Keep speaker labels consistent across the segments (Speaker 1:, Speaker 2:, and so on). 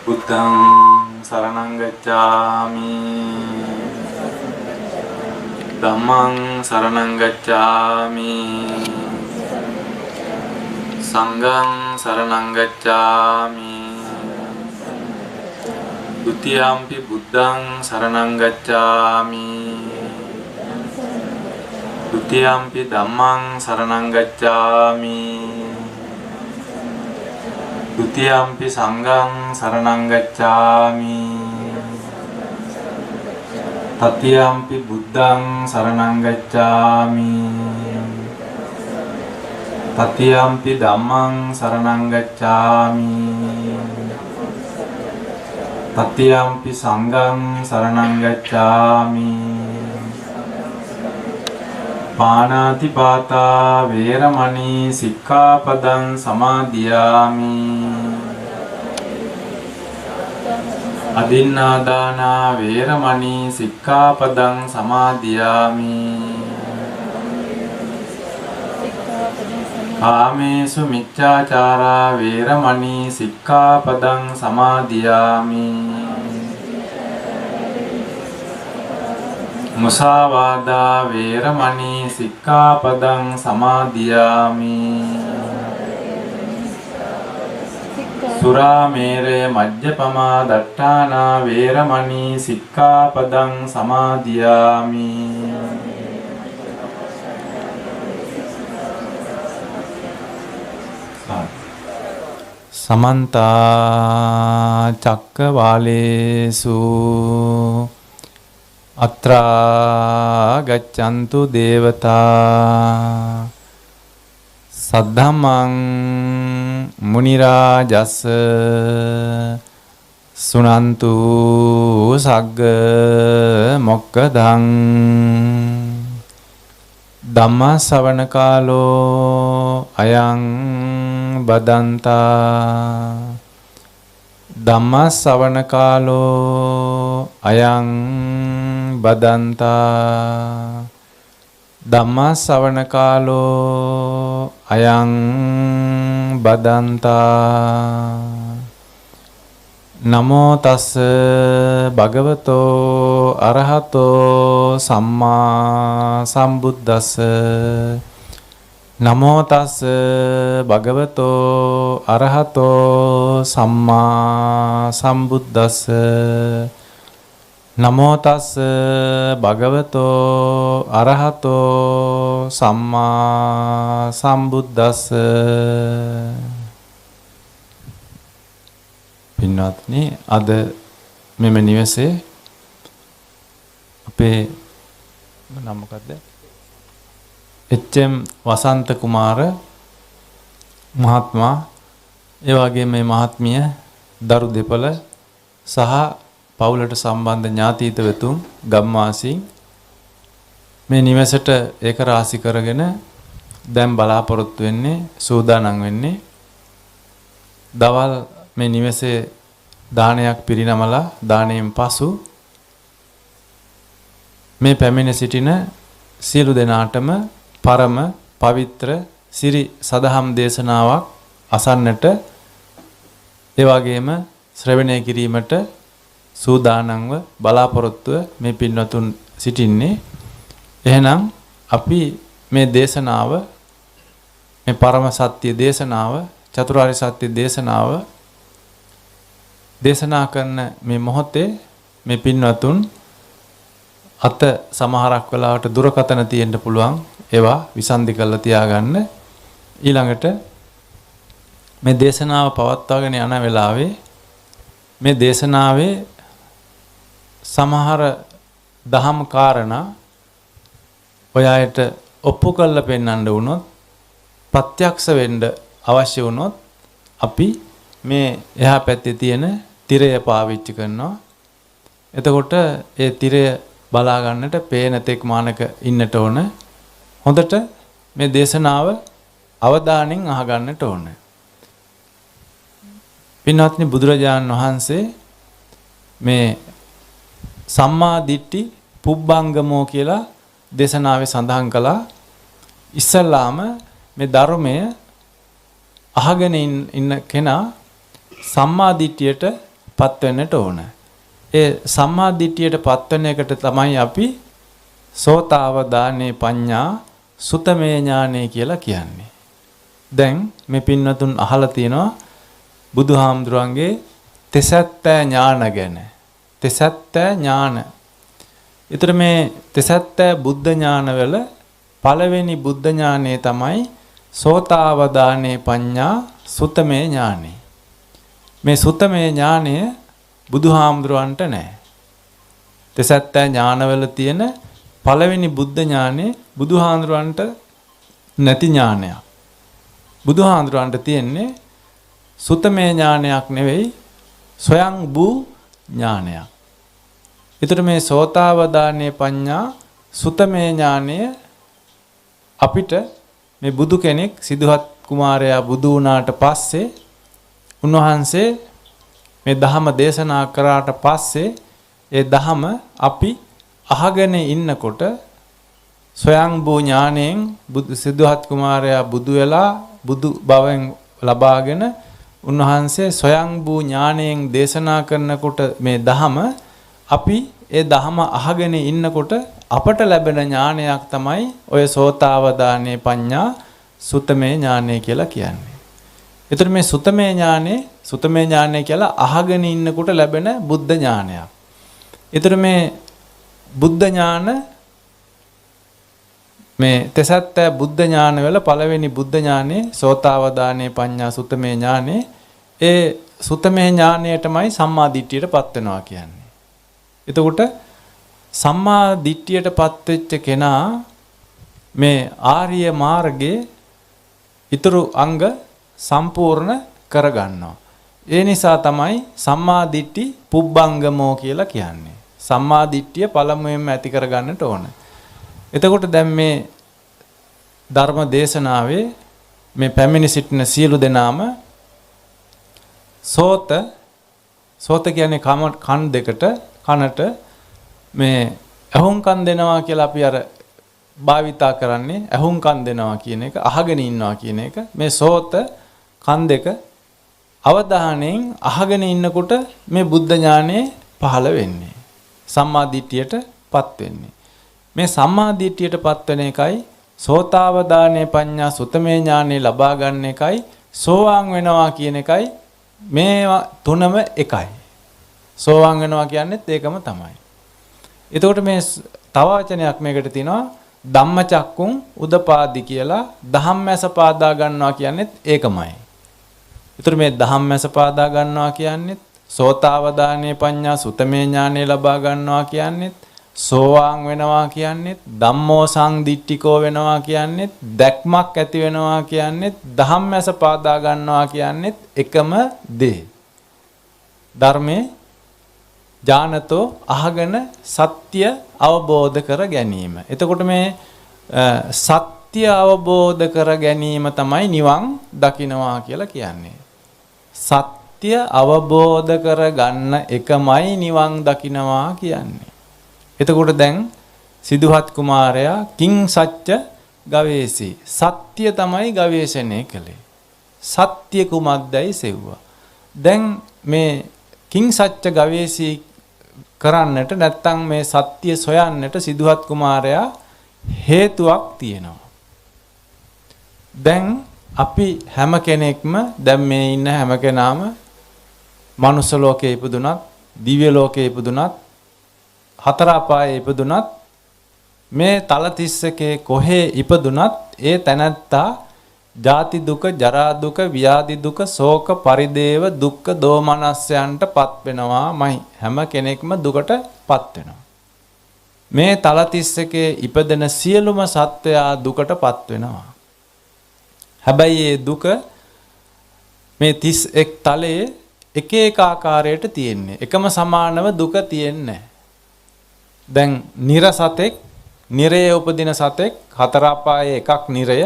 Speaker 1: බුද්ධං සරණං ගච්ඡාමි ධම්මං සරණං ගච්ඡාමි සංඝං සරණං ගච්ඡාමි ဒုတိယံ පි බුද්ධං සරණං ගච්ඡාමි ဒုတိယံ පි ධම්මං සරණං ගච්ඡාමි ဒုတိယံ පි සංඝං සරණං ගච්ඡාමි တတိယံ පි බුද්ධං සරණං ගච්ඡාමි တတိယံ පි ධම්මං සරණං ගච්ඡාමි တတိယံ පි සංඝං සරණං ගච්ඡාමි ပါဏာတိပါတာဝေရမဏီစိក្ខាပဒံ සමාදියාමි อดินนาดานาเวรมณีสิกขาปดังสมาธิยามิกาเมสุมิจฉาจาราเวรมณีสิกขาปดังสมาธิยามิมุสาวาดาเวรมณีสิกขาปดังสมาธิยามิสุราเมเรมัจจปมาดัตถานาเวรมณีสิกขาปดังสมาธิยามิสมันตาจักกวาเลสุอัตรากัจจันตุเดวตาสัทธัมมังมุนิราจัสสะสุนันตุสักกะมกขดังธัมมสวนกาโลอยังบดันตาธัมมสวนกาโลอยังบดันตาธัมมสวนกาโลอยังบดันตานะโมตัสสะภะคะวะโตอะระหะโตสัมมาสัมพุทธัสสะนะโมตัสสะภะคะวะโตอะระหะโตสัมมาสัมพุทธัสสะนะโมตัสสะภะคะวะโตอะระหะโตสัมมาสัมพุทธัสสะ පින්වත්නි අද මෙම නිවසේ අපේ නම මොකද්ද? එච්.එම්. වසන්ත කුමාර මහත්මයා ඒ වගේම මේ මහත්මිය දරු දෙපළ සහ පවුලට සම්බන්ධ ඥාතීත වෙතුන් ගම්වාසීන් මේ නිවසට ඒක රාශි කරගෙන දැන් බලාපොරොත්තු වෙන්නේ සූදානම් වෙන්නේ දවල් මේ නිවසේ දානයක් පිරිනමලා දාණයෙන් පසු මේ පැමිණ සිටින සියලු දෙනාටම පරම පවිත්‍ර සිරි සදහම් දේශනාවක් අසන්නට ඒ වගේම ශ්‍රවණය කිරීමට සූදානම්ව බලාපොරොත්තුව මේ පින්වතුන් සිටින්නේ. එහෙනම් අපි මේ දේශනාව මේ පරම සත්‍ය දේශනාව චතුරාර්ය සත්‍ය දේශනාව දේශනා කරන මේ මොහොතේ මේ පින්වතුන් අත සමහරක් වෙලාවට දුරකතන තියෙන්න පුළුවන් ඒවා විසන්ධි කරලා තියාගන්න. ඊළඟට මේ දේශනාව පවත්වාගෙන යන වෙලාවේ මේ දේශනාවේ සමහර දහම් කාරණා ඔයාලට ඔප්පු කරලා පෙන්වන්න වුණොත් ප්‍රත්‍යක්ෂ වෙන්න අවශ්‍ය වුණොත් අපි මේ එහා පැත්තේ තියෙන තිරය පාවිච්චි කරනවා. එතකොට ඒ තිරය බලා ගන්නට පේන තෙක් මානක ඉන්නට ඕන. හොඳට මේ දේශනාව අවධානයෙන් අහගන්නට ඕන. පින්වත්නි බුදුරජාණන් වහන්සේ මේ සම්මා දිට්ඨි පුබ්බංගමෝ කියලා දේශනාවේ සඳහන් කළා. ඉස්සල්ලාම මේ ධර්මය අහගෙන ඉන්න කෙනා සම්මා දිට්ඨියට පත් වෙන්නට ඕන. ඒ සම්මා දිට්ඨියට පත් වෙන එකට තමයි අපි සෝතාවදානේ පඤ්ඤා සුතමේ ඥානෙ කියලා කියන්නේ. දැන් මේ පින්වතුන් අහලා තියෙනවා බුදුහාමුදුරන්ගේ තෙසැත්තෑ ඥාන ගැන. තෙසැත්තෑ ඥාන. ඊතර මේ තෙසැත්තෑ බුද්ධ ඥානවල පළවෙනි බුද්ධ ඥානය තමයි සෝතාවදානේ පඤ්ඤා සුතමේ ඥානෙ. මේ සුතමේ ඥානය බුදුහාමුදුරන්ට නැහැ. තෙසැත්තෑ ඥානවල තියෙන පළවෙනි බුද්ධ ඥානෙ බුදුහාමුදුරන්ට නැති ඥානයක්. බුදුහාමුදුරන්ට තියෙන්නේ සුතමේ ඥානයක් නෙවෙයි සොයං වූ ඥානයක්. ඊතර මේ සෝතාවදානේ පඤ්ඤා සුතමේ ඥානය අපිට මේ බුදු කෙනෙක් සිදුහත් කුමාරයා බුදු වුණාට පස්සේ උන්වහන්සේ මේ ධහම දේශනා කරාට පස්සේ ඒ ධහම අපි අහගෙන ඉන්නකොට ස්වයංභූ ඥාණයෙන් සිදුහත් කුමාරයා බුදු වෙලා බුදු බවෙන් ලබාගෙන උන්වහන්සේ ස්වයංභූ ඥාණයෙන් දේශනා කරනකොට මේ ධහම අපි ඒ ධහම අහගෙන ඉන්නකොට අපට ලැබෙන ඥානයක් තමයි ඔය සෝතාවදානේ පඤ්ඤා සුතමේ ඥානය කියලා කියන්නේ. ඒතර මේ සුතමේ ඥානය කියලා අහගෙන ඉන්නකොට ලැබෙන බුද්ධ ඥානයක්. ඒතර මේ බුද්ධ ඥාන මේ තෙසැත්තෑ බුද්ධ ඥාන වල පළවෙනි බුද්ධ ඥානේ සෝතාවදානේ පඤ්ඤා සුතමේ ඥානේ ඒ සුතමේ ඥානයටමයි සම්මා දිට්ඨියටපත් වෙනවා කියන්නේ. එතකොට සම්මා දිට්ඨියටපත් වෙච්ච කෙනා මේ ආර්ය මාර්ගයේ ඊතුරු අංග සම්පූර්ණ කරගන්නවා. ඒ නිසා තමයි සම්මා දිට්ඨි පුබ්බංගමෝ කියලා කියන්නේ. සම්මා දිට්ඨිය පළමුවෙන්ම ඇති කරගන්නට ඕන. එතකොට දැන් මේ ධර්ම දේශනාවේ මේ පැමිණි සිටින සියලු දෙනාම සෝත කියන්නේ කන් දෙකට කනට මේ ඇහුම්කන් දෙනවා කියලා අපි අර භාවිතා කරන්නේ ඇහුම්කන් දෙනවා කියන එක අහගෙන ඉන්නවා කියන එක මේ සෝත කන් දෙක අවධානයෙන් අහගෙන ඉන්නකොට මේ බුද්ධ ඥානෙ පහළ වෙන්නේ සම්මා දිට්ඨියටපත් වෙන්නේ මේ සම්මා දිට්ඨියටපත් වෙන එකයි සෝතාවදානේ පඤ්ඤා සුතමේ ඥානෙ ලබා ගන්න එකයි සෝවාන් වෙනවා කියන එකයි මේවා තුනම එකයි සෝවාන් වෙනවා කියන්නේත් ඒකම තමයි. එතකොට මේ තව වචනයක් මේකට තියෙනවා ධම්මචක්කුං උදපාදි කියලා ධම්මැස පාදා ගන්නවා කියන්නේත් ඒකමයි. ඒතර මේ ධම්මැස පාදා ගන්නවා කියන්නේත් සෝතාවදානේ පඤ්ඤා සුතමේ ඥානෙ ලබා ගන්නවා කියන්නේත් සෝවාන් වෙනවා කියන්නේත් ධම්මෝ සංදිට්ඨිකෝ වෙනවා කියන්නේත් දැක්මක් ඇති වෙනවා කියන්නේත් ධම්මැස පාදා ගන්නවා කියන්නේත් එකම දේ. ධර්මයේ ඥානතෝ අහගෙන සත්‍ය අවබෝධ කර ගැනීම. එතකොට මේ සත්‍ය අවබෝධ කර ගැනීම තමයි නිවන් දකින්නවා කියලා කියන්නේ. සත්‍ය අවබෝධ කර ගන්න එකමයි නිවන් දකින්නවා කියන්නේ. එතකොට දැන් සිදුහත් කුමාරයා කිං සත්‍ය ගවේෂී සත්‍ය තමයි ගවේෂණය කළේ. සත්‍ය කුමක්දයි සෙව්වා. දැන් මේ කිං සත්‍ය ගවේෂී කරන්නට නැත්තම් මේ සත්‍ය සොයන්නට සිදුහත් කුමාරයා හේතුවක් තියෙනවා. දැන් අපි හැම කෙනෙක්ම දැන් මේ ඉන්න හැම කෙනාම මනුස්ස ලෝකේ ඉපදුනත් දිව්‍ය ලෝකේ ඉපදුනත් හතර අපායේ ඉපදුනත් මේ තල 31 කොහේ ඉපදුනත් ඒ තැනැත්තා ජාති දුක ජරා දුක ව්‍යාධි දුක ශෝක පරිදේව දුක්ඛ දෝමනස්යන්ටපත් වෙනවාමයි. හැම කෙනෙක්ම දුකටපත් වෙනවා. මේ තල 31 ඉපදෙන සියලුම සත්වයා දුකටපත් වෙනවා. හැබැයි මේ දුක මේ 31 තලයේ එක එක ආකාරයට තියෙන්නේ. එකම සමානව දුක තියෙන්නේ නැහැ. දැන් නිරසතෙක් නිරයේ උපදින සතෙක් හතර අපායේ එකක් නිරය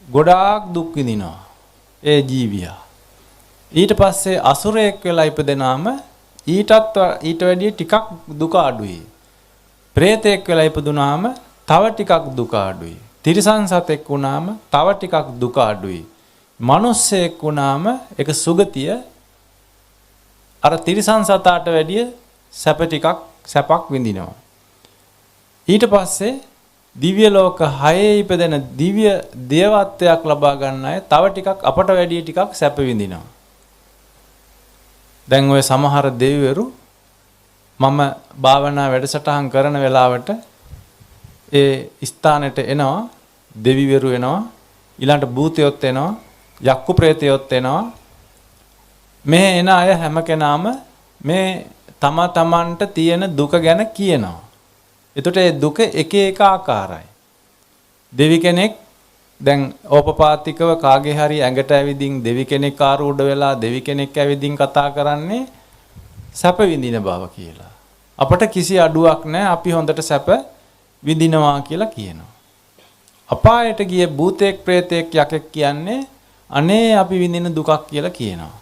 Speaker 1: ගොඩාක් දුක් විඳිනවා ඒ ජීවියා. ඊට පස්සේ අසුරයෙක් වෙලා ඉපදෙනාම ඊට වැඩිය ටිකක් දුක අඩුයි. ප්‍රේතයෙක් වෙලා ඉපදුනාම තව ටිකක් දුක අඩුයි. තිරිසන් සතෙක් වුණාම තව ටිකක් දුක අඩුයි. මිනිස්සෙක් වුණාම ඒක සුගතිය අර තිරිසන් සතාට වැඩිය සැපක් විඳිනවා. ඊට පස්සේ දිව්‍ය ලෝක 6 ඉපදෙන දිව්‍ය දේවත්වයක් ලබා ගන්න අය තව ටිකක් අපට වැඩිය ටිකක් සැප විඳිනවා. දැන් ඔය සමහර දෙවිවරු මම භාවනා වැඩසටහන් කරන වෙලාවට ඒ ස්ථානෙට එනවා, දෙවිවරු එනවා, ඊළඟට භූතයොත් එනවා, යක්කු ප්‍රේතයොත් එනවා. මේ එන අය හැම කෙනාම මේ තමන්ට තියෙන දුක ගැන කියනවා. එතකොට ඒ දුක එක එක ආකාරයි. දෙවි කෙනෙක් දැන් ඕපපාතිකව කාගේ හරි ඇඟට ඇවිදින් දෙවි කෙනෙක් ආරූඪ වෙලා දෙවි කෙනෙක් ඇවිදින් කතා කරන්නේ සැප විඳින බව කියලා. අපට කිසි අඩුවක් නැහැ, අපි හොඳට සැප විඳිනවා කියලා කියනවා. අපායට ගිය භූතෙක් ප්‍රේතෙක් යකෙක් කියන්නේ අනේ අපි විඳින දුකක් කියලා කියනවා.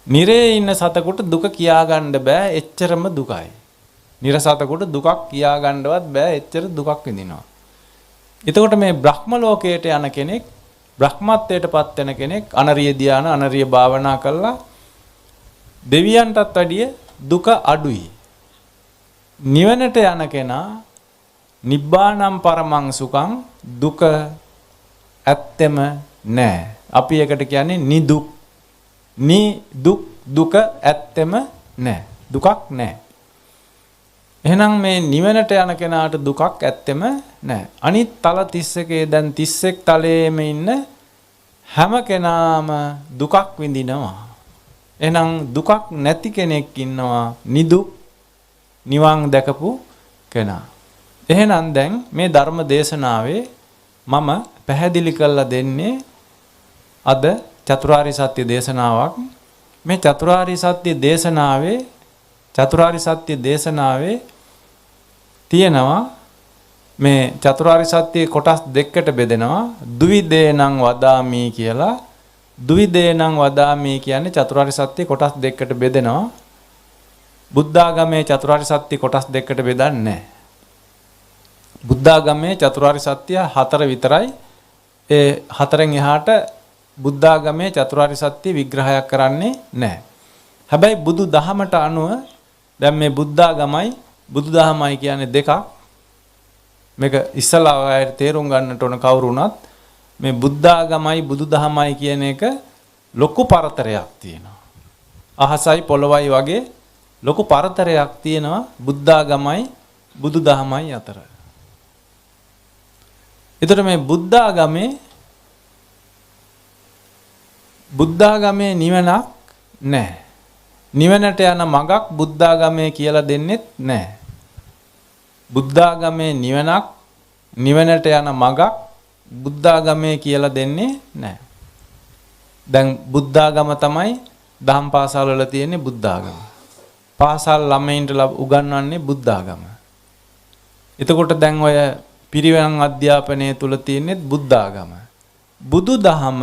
Speaker 1: නිරේ ඉන්න සතෙකුට දුක කියා ගන්න බෑ, එච්චරම දුකයි. නිර සතෙකුට දුකක් කියා ගන්නවත් බෑ, එච්චර දුකක් විඳිනවා. එතකොට මේ බ්‍රහ්ම ලෝකයට යන කෙනෙක්, බ්‍රහ්මත්වයටපත් වෙන කෙනෙක් අනරිය ධාන, අනරිය භාවනා කළා දෙවියන්ටත් වැඩිය දුක අඩුයි. නිවනට යන කෙනා නිබ්බානම් පරමං සුඛං, දුක ඇත්තෙම නැහැ. අපි එකට කියන්නේ නිදුක්. දුක ඇත්තෙම නැහැ. දුකක් නැහැ. එහෙනම් මේ නිවනට යන කෙනාට දුකක් ඇත්තෙම නැහැ. අනිත් තල 31 දැන් 31 තලයේම ඉන්න හැම කෙනාම දුකක් විඳිනවා. එහෙනම් දුකක් නැති කෙනෙක් ඉන්නවා, නිදුක් නිවන් දැකපු කෙනා. එහෙනම් දැන් මේ ධර්ම දේශනාවේ මම පැහැදිලි කරලා දෙන්නේ අද චතුරාර්ය සත්‍ය දේශනාවක්. මේ චතුරාර්ය සත්‍ය දේශනාවේ තියෙනවා මේ චතුරාර්ය සත්‍ය කොටස් දෙකකට බෙදෙනවා. ද්විදේනං වදාමි කියලා. ද්විදේනං වදාමි කියන්නේ චතුරාර්ය සත්‍ය කොටස් දෙකකට බෙදෙනවා. බුද්ධාගමේ චතුරාර්ය සත්‍ය කොටස් දෙකකට බෙදන්නේ නැහැ. බුද්ධාගමේ චතුරාර්ය සත්‍ය 4 විතරයි. ඒ 4න් එහාට බුද්ධාගමේ චතුරාර්ය සත්‍ය විග්‍රහයක් කරන්නේ නැහැ. හැබැයි බුදු දහමට අනුව දැන් මේ බුද්ධාගමයි බුදුදහමයි කියන්නේ දෙකක්. මේක ඉස්සලා අයට තේරුම් ගන්නට ඕන කවුරු වුණත් මේ බුද්ධාගමයි බුදුදහමයි කියන එක ලොකු පරතරයක් තියෙනවා. අහසයි පොළොවයි වගේ ලොකු පරතරයක් තියෙනවා බුද්ධාගමයි බුදුදහමයි අතර. ඒතර මේ බුද්ධාගමේ නිවනක් නැහැ. නිවනට යන මගක් බුද්ධාගමේ කියලා දෙන්නෙත් නැහැ. බුද්ධාගමේ නිවනට යන මගක් බුද්ධාගමේ කියලා දෙන්නේ නැහැ. දැන් බුද්ධාගම තමයි දහම් පාසල් වල තියෙන්නේ බුද්ධාගම. පාසල් ළමයින්ට උගන්වන්නේ බුද්ධාගම. එතකොට දැන් ඔය පිරිවෙන් අධ්‍යාපනයේ තුල තියෙන්නේ බුද්ධාගම. බුදුදහම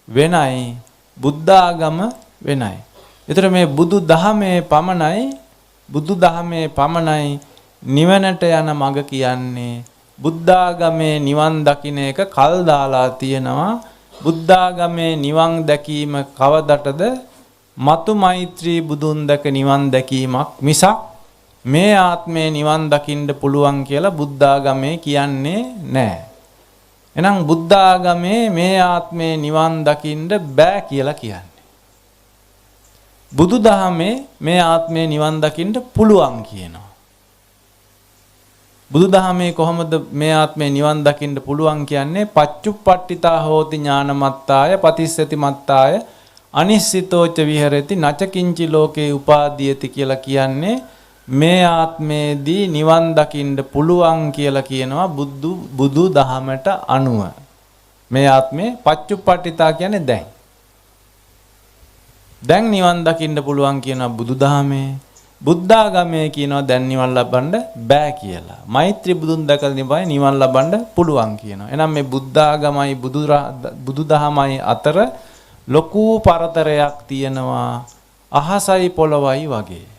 Speaker 1: වෙනයි, බුද්ධාගම වෙනයි. ඒතර මේ බුදුදහමේ පමණයි නිවනට යන මඟ කියන්නේ. බුද්ධාගමේ නිවන් දකින්න එක කල් දාලා තියෙනවා. බුද්ධාගමේ නිවන් දැකීම කවදටද? මතු මෛත්‍රී බුදුන් දැක නිවන් දැකීමක් මිසක් මේ ආත්මේ නිවන් දකින්න පුළුවන් කියලා බුද්ධාගමේ කියන්නේ නැහැ. එහෙනම් බුද්ධාගමේ මේ ආත්මේ නිවන් දකින්න බෑ කියලා කියන්නේ. බුදුදහමේ මේ ආත්මේ නිවන් දකින්න පුළුවන් කියනවා. බුදුදහමේ කොහොමද මේ ආත්මේ නිවන් දකින්න පුළුවන් කියන්නේ? පච්චුප්පට්ඨිතා හෝති ඥානමත්තාය පතිස්සති මත්තාය අනිශ්චිතෝච විහෙරති නචකින්චි ලෝකේ උපාදීයති කියලා කියන්නේ මේ ආත්මේදී නිවන් දකින්න පුළුවන් කියලා කියනවා බුදු දහමට අනුව. මේ ආත්මේ පච්චුප්පට්ඨිතා කියන්නේ දැන් නිවන් දකින්න පුළුවන් කියනවා බුදුදහමේ. බුද්ධාගමේ කියනවා දැන් නිවන් ලබන්න බෑ කියලා. මෛත්‍රී බුදුන් දැකලා නිවන් ලබන්න පුළුවන් කියනවා. එහෙනම් මේ බුද්ධාගමයි බුදුදහමයි අතර ලොකු පරතරයක් තියෙනවා, අහසයි පොළොවයි වගේ.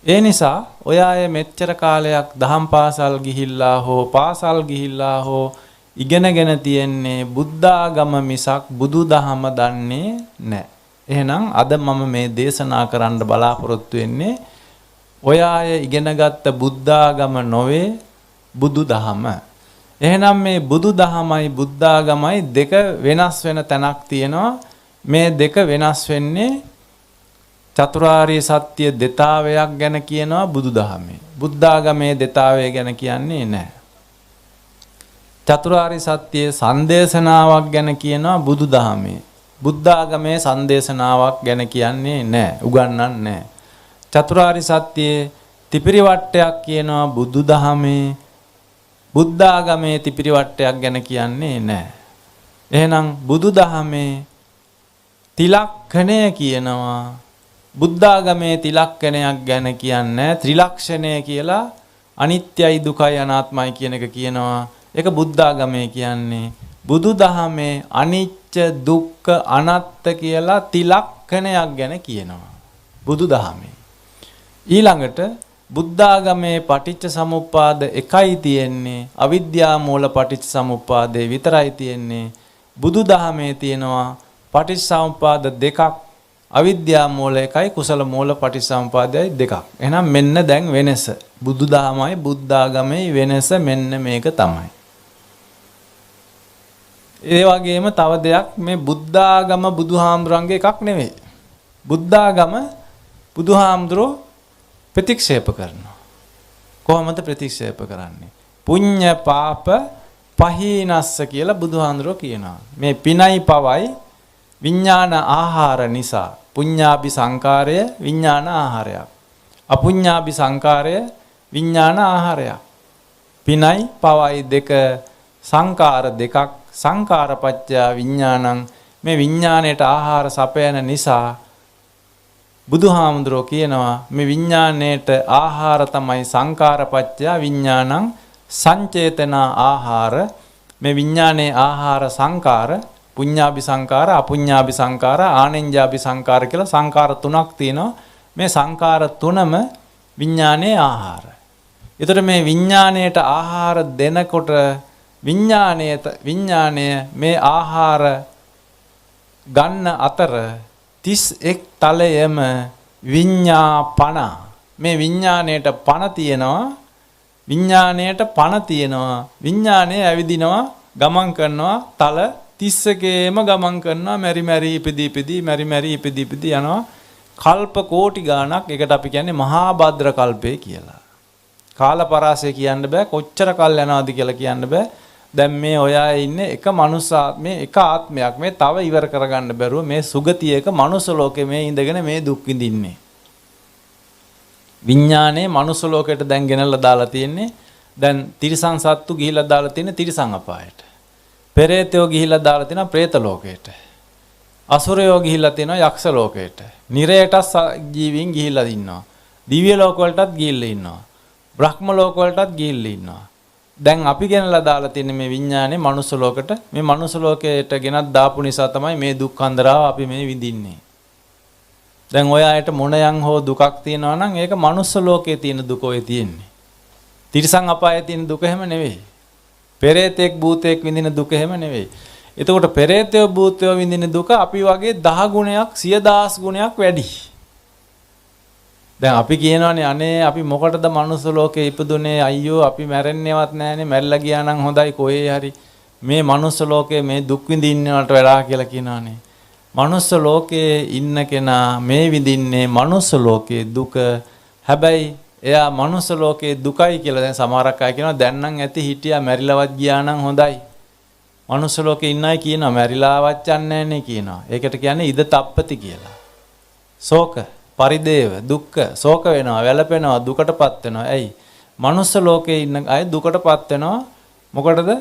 Speaker 1: ඒ නිසා ඔය අය මෙච්චර කාලයක් දහම් පාසල් ගිහිල්ලා හෝ ඉගෙනගෙන තියෙන්නේ බුද්ධාගම මිසක් බුදුදහම දන්නේ නැහැ. එහෙනම් අද මම මේ දේශනා කරන්න බලාපොරොත්තු වෙන්නේ ඔය අය ඉගෙනගත්ත බුද්ධාගම නොවේ බුදුදහම. එහෙනම් මේ බුදුදහමයි බුද්ධාගමයි දෙක වෙනස් වෙන තැනක් තියෙනවා. මේ දෙක වෙනස් වෙන්නේ චතුරාර්ය සත්‍ය දෙතාවයක් ගැන කියනවා බුදුදහමේ. බුද්ධාගමේ දෙතාවය ගැන කියන්නේ නැහැ. චතුරාර්ය සත්‍යයේ සංදේශනාවක් ගැන කියනවා බුදුදහමේ. බුද්ධාගමේ සංදේශනාවක් ගැන කියන්නේ නැහැ. උගන්වන්නේ නැහැ. චතුරාර්ය සත්‍යයේ ත්‍රිපිරිවට්ටයක් කියනවා බුදුදහමේ. බුද්ධාගමේ ත්‍රිපිරිවට්ටයක් ගැන කියන්නේ නැහැ. එහෙනම් බුදුදහමේ තිලක්ෂණය කියනවා. බුද්ධාගමේ තිලක්ෂණයක් ගැන කියන්නේ ත්‍රිලක්ෂණය කියලා අනිත්‍යයි දුකයි අනාත්මයි කියන එක කියනවා. ඒක බුද්ධාගමේ කියන්නේ. බුදුදහමේ අනිත්‍ය දුක්ඛ අනාත්ත කියලා තිලක්ෂණයක් ගැන කියනවා. බුදුදහමේ. ඊළඟට බුද්ධාගමේ පටිච්ච සමුප්පාද එකයි තියෙන්නේ. අවිද්‍යා මූල පටිච්ච සමුප්පාදේ විතරයි තියෙන්නේ. බුදුදහමේ තියෙනවා පටිච්ච සමුප්පාද දෙකක්. අවිද්‍යා මූල එකයි කුසල මූල පටිච්චසමුපාදයයි දෙකක්. එහෙනම් මෙන්න දැන් වෙනස. බුදුදහමයි බුද්ධාගමයි වෙනස මෙන්න මේක තමයි. ඒ වගේම තව දෙයක් මේ බුද්ධාගම බුදුහාමුදුරන්ගේ එකක් නෙවෙයි. බුද්ධාගම බුදුහාමුදුරෝ ප්‍රතික්ෂේප කරනවා. කොහොමද ප්‍රතික්ෂේප කරන්නේ? පුඤ්ඤ පාප පහීනස්ස කියලා බුදුහාමුදුරෝ කියනවා. මේ පිනයි පවයි විඥාන ආහාර නිසා පුඤ්ඤාභි සංකාරය විඥාන ආහාරයක්. අපුඤ්ඤාභි සංකාරය විඥාන ආහාරයක්. පිනයි පවයි දෙක සංකාර දෙකක්. සංකාරපච්චය විඥානං මේ විඥාණයට ආහාර සපයන නිසා බුදුහාමුදුරෝ කියනවා මේ විඥාණයට ආහාර තමයි සංකාරපච්චය විඥානං සංචේතන ආහාර. මේ විඥානයේ ආහාර සංකාර පුඤ්ඤාභි සංකාර අපුඤ්ඤාභි සංකාර ආනෙන්ජාභි සංකාර කියලා සංකාර තුනක් තියෙනවා. මේ සංකාර තුනම විඥානයේ ආහාර. ඒතර මේ විඥාණයට ආහාර දෙනකොට විඥාණය මේ ආහාර ගන්න අතර 31 තලයේම විඤ්ඤාපණ මේ විඥාණයට පණ තියෙනවා. විඥාණය ඇවිදිනවා ගමන් කරනවා තල 31ේම ගමන් කරනවා මෙරි මෙරි ඉපදී යනවා කල්ප කෝටි ගාණක්. ඒකට අපි කියන්නේ මහා භද්‍ර කල්පේ කියලා. කාල පරාසය කියන්න බෑ කොච්චර කල් යනවාද කියලා කියන්න බෑ. දැන් මේ ඔය අය ඉන්නේ එක මනුස්ස ආත්මේ එක ආත්මයක් මේ තව ඉවර කරගන්න බැරුව මේ සුගතියක මනුස්ස ලෝකේ මේ ඉඳගෙන මේ දුක් විඳින්නේ. විඥානේ මනුස්ස ලෝකයට දැන් ගෙනල්ලා දාලා තියෙන්නේ. දැන් තිරිසන් සත්තු ගිහිල්ලා දාලා තියෙන්නේ තිරිසන් අපායට. පෙරේතයෝ ගිහිල්ලා දාලා තිනවා പ്രേත ලෝකයට. අසුරයෝ ගිහිල්ලා තිනවා යක්ෂ ලෝකයට. නිරයට ජීවීන් ගිහිල්ලා ඉන්නවා. දිව්‍ය ලෝක වලටත් ගිහිල්ලා ඉන්නවා. බ්‍රහ්ම ලෝක වලටත් ගිහිල්ලා ඉන්නවා. දැන් අපි ගෙනලා දාලා තින්නේ මේ විඥානේ මනුස්ස ලෝකයට. මේ මනුස්ස ලෝකයට ගෙනත් දාපු නිසා තමයි මේ දුක් අන්දරාව අපි මේ විඳින්නේ. දැන් ඔය අයට මොනයන් හෝ දුකක් තියෙනවා නම් ඒක මනුස්ස ලෝකයේ තියෙන දුක ඔය තියෙන්නේ. තිරිසන් අපායේ තියෙන දුක එහෙම නෙවෙයි. පෙරේතෙක් භූතෙක් විඳින දුක එහෙම නෙවෙයි. එතකොට පෙරේතයෝ භූතයෝ විඳින දුක අපි වගේ 10 ගුණයක් 10000 ගුණයක් වැඩි. දැන් අපි කියනවානේ අනේ අපි මොකටද මනුස්ස ලෝකේ ඉපදුනේ අයියෝ අපි මැරෙන්නේවත් නැහනේ මැරිලා ගියා නම් හොඳයි කොහේ හරි මේ මනුස්ස ලෝකේ මේ දුක් විඳින්නවට වඩා කියලා කියනවානේ. මනුස්ස ලෝකේ ඉන්න කෙනා මේ විඳින්නේ මනුස්ස ලෝකේ දුක. හැබැයි එයා මනුස්ස ලෝකේ දුකයි කියලා දැන් සමහරක් අය කියනවා දැන් නම් ඇති හිටියා මැරිලවත් ගියා නම් හොඳයි. මනුස්ස ලෝකේ ඉන්න අය කියනවා මැරිලාවත් යන්නේ නැහැ කියනවා. ඒකට කියන්නේ ඉද තප්පති කියලා. ශෝක පරිදේව දුක්ඛ ශෝක වෙනවා වැළපෙනවා දුකටපත් වෙනවා. ඇයි? මනුස්ස ලෝකේ ඉන්න අය දුකටපත් වෙනවා. මොකටද?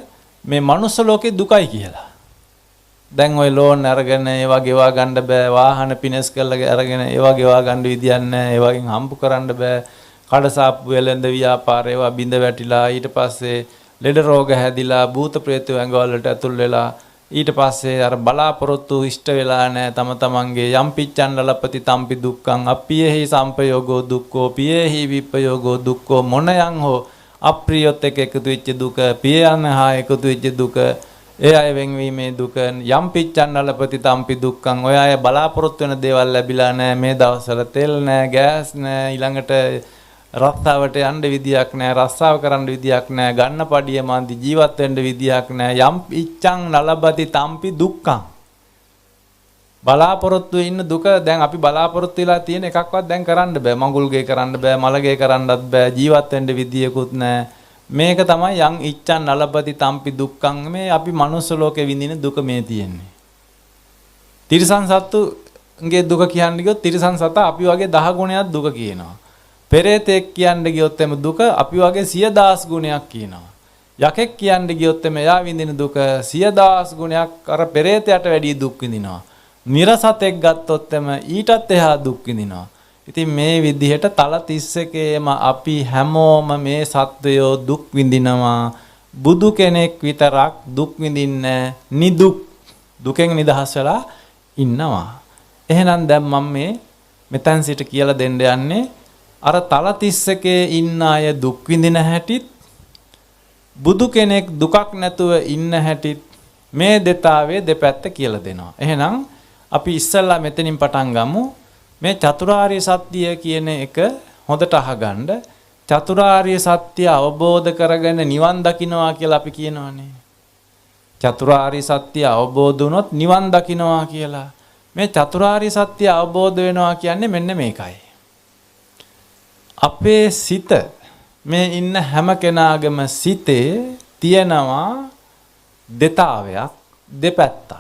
Speaker 1: මේ මනුස්ස ලෝකේ දුකයි කියලා. දැන් ওই ලෝන් අරගෙන ඒවා ගෙවා ගන්න බෑ. වාහන පිනස් කරලා අරගෙන ඒවා ගෙවා ගන්න විදියක් නැහැ. ඒ වගේන් හම්බ කරන්න බෑ. කඩසාප්පු වෙලඳ ව්‍යාපාර ඒවා බිඳ වැටිලා ඊට පස්සේ ලෙඩ රෝග හැදිලා භූත ප්‍රේතයෝ ඇඟවලට ඇතුල් වෙලා ඊට පස්සේ අර බලාපොරොත්තු ඉෂ්ට වෙලා නැහැ තම තමන්ගේ යම් පිච්ඡන් ලපති තම්පි දුක්ඛං අප්පියෙහි සම්පයෝගෝ දුක්ඛෝ පියෙහි විප්පයෝගෝ දුක්ඛෝ මොනයන් හෝ අප්‍රියොත් එක්ක එකතු වෙච්ච දුක පියයන් හා එකතු වෙච්ච දුක ඒ අය වෙන්වීමේ දුක යම් පිච්ඡන් නලපති තම්පි දුක්ඛං. ඔය අය බලාපොරොත්තු වෙන දේවල් ලැබිලා නැහැ. මේ දවස්වල තෙල් නැහැ, ගෑස් නැහැ, ඊළඟට රස්සාවට යන්න විදියක් නැහැ, රස්සාව කරන්න විදියක් නැහැ, ගන්න පඩිය මන්දි ජීවත් වෙන්න විදියක් නැහැ. යම් පිච්ඡන් නලපති තම්පි දුක්ඛං. බලාපොරොත්තු ඉන්න දුක දැන් අපි බලාපොරොත්තු වෙලා තියෙන එකක්වත් දැන් කරන්න බෑ. මඟුල්ගේ කරන්න බෑ, මලගේ කරන්නත් බෑ, ජීවත් වෙන්න විදියකුත් නැහැ. මේක තමයි යං ඉච්ඡන් නලපති තම්පි දුක්ඛං. මේ අපි මනුස්ස ලෝකේ විඳින දුක මේ තියෙන්නේ. තිරිසන් සත්තුගේ දුක කියන්නේ කිව්වොත් තිරිසන් සතා අපි වගේ 10 ගුණයක් දුක කියනවා. පෙරේතෙක් කියන්නේ ගියොත් එමෙ දුක අපි වගේ 10000 ගුණයක් කියනවා. යකෙක් කියන්නේ ගියොත් එමෙ එයා විඳින දුක 10000 ගුණයක් අර පෙරේතයට වැඩිය දුක් විඳිනවා. නිරසතෙක් ගත්තොත් එමෙ ඊටත් එහා දුක් විඳිනවා. ඉතින් මේ විදිහට තල 31ේම අපි හැමෝම මේ සත්වයෝ දුක් විඳිනවා. බුදු කෙනෙක් විතරක් දුක් විඳින්නේ නිදුක් දුකෙන් නිදහස් වෙලා ඉන්නවා. එහෙනම් දැන් මම මෙතෙන් සිට කියලා දෙන්න යන්නේ අර තල 31ේ ඉන්න අය දුක් විඳින හැටිත් බුදු කෙනෙක් දුකක් නැතුව ඉන්න හැටිත් මේ දෙතාවේ දෙපැත්ත කියලා දෙනවා. එහෙනම් අපි ඉස්සෙල්ලා මෙතනින් පටන් ගමු. මේ චතුරාර්ය සත්‍ය කියන එක හොඳට අහගන්න. චතුරාර්ය සත්‍ය අවබෝධ කරගෙන නිවන් දකින්නවා කියලා අපි කියනවානේ. චතුරාර්ය සත්‍ය අවබෝධ වුණොත් නිවන් දකින්නවා කියලා. මේ චතුරාර්ය සත්‍ය අවබෝධ වෙනවා කියන්නේ මෙන්න මේකයි. අපේ සිත මේ ඉන්න හැම කෙනාගේම සිතේ තියෙනවා දෙතාවයක් දෙපැත්තක්.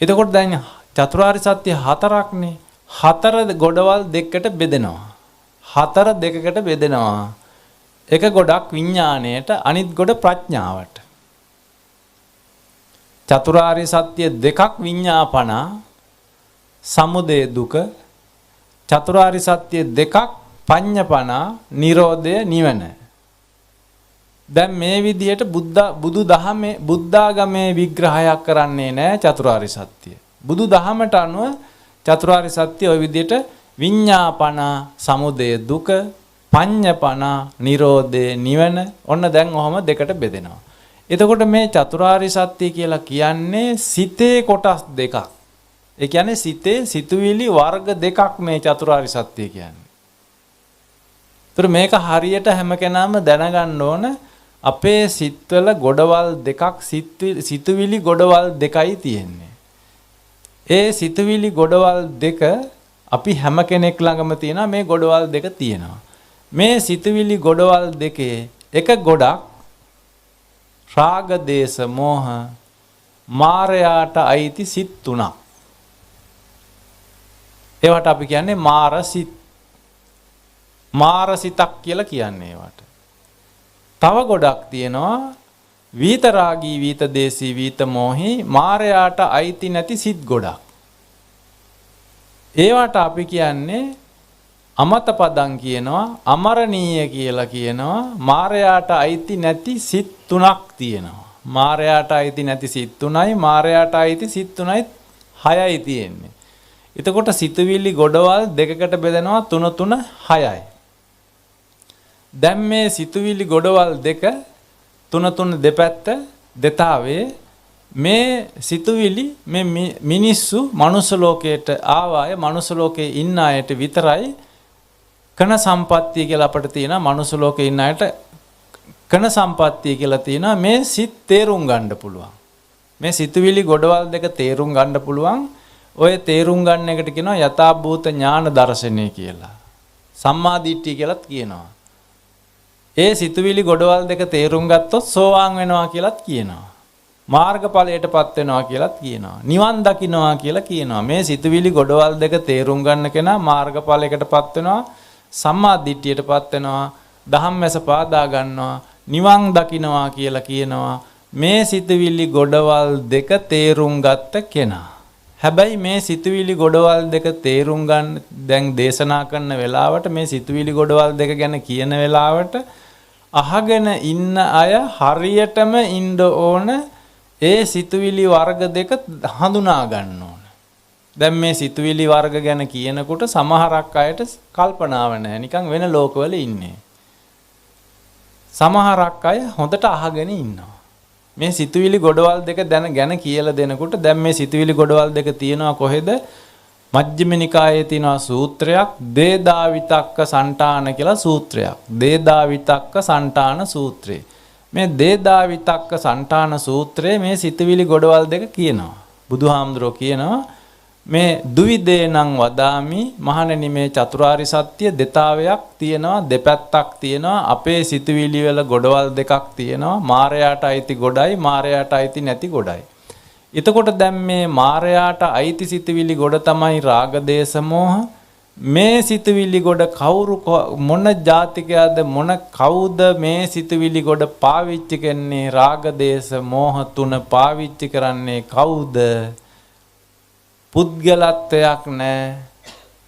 Speaker 1: එතකොට දැන් චතුරාර්ය සත්‍ය හතරක්නේ. හතර ගොඩවල් දෙකකට බෙදෙනවා. හතර දෙකකට බෙදෙනවා. එක ගොඩක් විඥාණයට අනිත් ගොඩ ප්‍රඥාවට. චතුරාර්ය සත්‍ය දෙකක් විඥාපන සමුදය දුක. චතුරාර්ය සත්‍ය දෙකක් පඤ්ඤපන නිරෝධය නිවන. දැන් මේ විදියට බුදු දහමේ බුද්ධාගමේ විග්‍රහයක් කරන්නේ නැහැ චතුරාර්ය සත්‍ය. බුදු දහමට අනුව චතුරාර්ය සත්‍ය ওই විදියට විඤ්ඤාපන සමුදය දුක පඤ්ඤපන නිරෝධය නිවන ඔන්න දැන් ඔහම දෙකට බෙදෙනවා. එතකොට මේ චතුරාර්ය සත්‍ය කියලා කියන්නේ සිතේ කොටස් දෙකක්. ඒ කියන්නේ සිතේ සිතුවිලි වර්ග දෙකක් මේ චතුරාර්ය සත්‍ය කියන්නේ. ඒතර මේක හරියට හැම කෙනාම දැනගන්න ඕන අපේ සිත්වල ගොඩවල් දෙකක් සිතුවිලි ගොඩවල් දෙකයි තියෙන්නේ. ඒ සිතුවිලි ගොඩවල් දෙක අපි හැම කෙනෙක් ළඟම තියෙනවා මේ ගොඩවල් දෙක තියෙනවා. මේ සිතුවිලි ගොඩවල් දෙකේ එක ගොඩක් රාග දේශ මොහ මාරයාට අයිති සිත් තුනක්. ඒවට අපි කියන්නේ මාර සිත්. මාර සිතක් කියලා කියන්නේ ඒවට. තව ගොඩක් තියෙනවා විතරාගී විත දේශී විත මොහි මාරයාට අයිති නැති සිත් ගොඩක්. ඒවට අපි කියන්නේ අමත පදං කියනවා අමරණීය කියලා කියනවා. මාරයාට අයිති නැති සිත් තුනක් තියෙනවා. මාරයාට අයිති නැති සිත් තුනයි මාරයාට අයිති සිත් තුනයි 6යි තියෙන්නේ. එතකොට සිතුවිලි ගොඩවල් දෙකකට බෙදෙනවා 3 3 6යි. දැන් මේ සිතුවිලි ගොඩවල් දෙක 3 3 දෙපැත්ත දෙතාවේ මේ සිතුවිලි මේ මිනිස්සු මනුස්ස ලෝකයට ආවාය මනුස්ස ලෝකේ ඉන්න අයට විතරයි කන සම්පත්තිය කියලා අපිට තියෙනවා. මනුස්ස ලෝකේ ඉන්න අයට කන සම්පත්තිය කියලා තියෙනවා. මේ සිත් තේරුම් ගන්න පුළුවන්. මේ සිතුවිලි ගොඩවල් දෙක තේරුම් ගන්න පුළුවන්. ඔය තේරුම් ගන්න එකට කියනවා යථාභූත ඥාන දර්ශනය කියලා. සම්මා දිට්ඨිය කියලාත් කියනවා. ඒ සිතුවිලි ගොඩවල් දෙක තේරුම් ගත්තොත් සෝවාන් වෙනවා කියලාත් කියනවා. මාර්ගඵලයටපත් වෙනවා කියලාත් කියනවා. නිවන් දකින්නවා කියලා කියනවා. මේ සිතුවිලි ගොඩවල් දෙක තේරුම් ගන්න කෙනා මාර්ගඵලයකටපත් වෙනවා. සම්මා දිට්ඨියටපත් වෙනවා. ධම්මැස පාදා ගන්නවා. නිවන් දකින්නවා කියලා කියනවා. මේ සිතුවිලි ගොඩවල් දෙක තේරුම් ගත්ත කෙනා. හැබැයි මේ සිතුවිලි ගොඩවල් දෙක තේරුම් ගන්න දැන් දේශනා කරන වෙලාවට මේ සිතුවිලි ගොඩවල් දෙක ගැන කියන වෙලාවට අහගෙන ඉන්න අය හරියටම ඉන්න ඕන ඒ සිතුවිලි වර්ග දෙක හඳුනා ගන්න ඕන. දැන් මේ සිතුවිලි වර්ග ගැන කියනකොට සමහරක් අයට කල්පනාව නැහැ. නිකන් වෙන ලෝකවල ඉන්නේ. සමහරක් අය හොඳට අහගෙන ඉන්නවා. මේ සිතුවිලි ගොඩවල් දෙක ගැන කියලා දෙනකොට දැන් මේ සිතුවිලි ගොඩවල් දෙක තියෙනවා කොහෙද? මජ්ක්‍ධිම නිකායේ තියෙනවා සූත්‍රයක් දේදා විතක්ක සන්තාන කියලා සූත්‍රයක්. දේදා විතක්ක සන්තාන සූත්‍රය. මේ දේදා විතක්ක සන්තාන සූත්‍රයේ මේ සිතුවිලි ගොඩවල් දෙක කියනවා. බුදුහාමුදුරෝ කියනවා මේ දුවිදේනං වදාමි මහණෙනි මේ චතුරාරි සත්‍ය දෙතාවයක් තියෙනවා දෙපැත්තක් තියෙනවා අපේ සිතුවිලි වල ගොඩවල් දෙකක් තියෙනවා මායයට අයිති ගොඩයි මායයට අයිති නැති ගොඩයි. එතකොට දැන් මේ මායයට අයිති සිතුවිලි ගොඩ තමයි රාග දේශ මොහ. මේ සිතුවිලි ගොඩ කවුරු මොන ජාතිකයද මොන කවුද මේ සිතුවිලි ගොඩ පාවිච්චි කරන්නේ රාග දේශ මොහ තුන පාවිච්චි කරන්නේ කවුද? පුද්ගලත්වයක් නැහැ.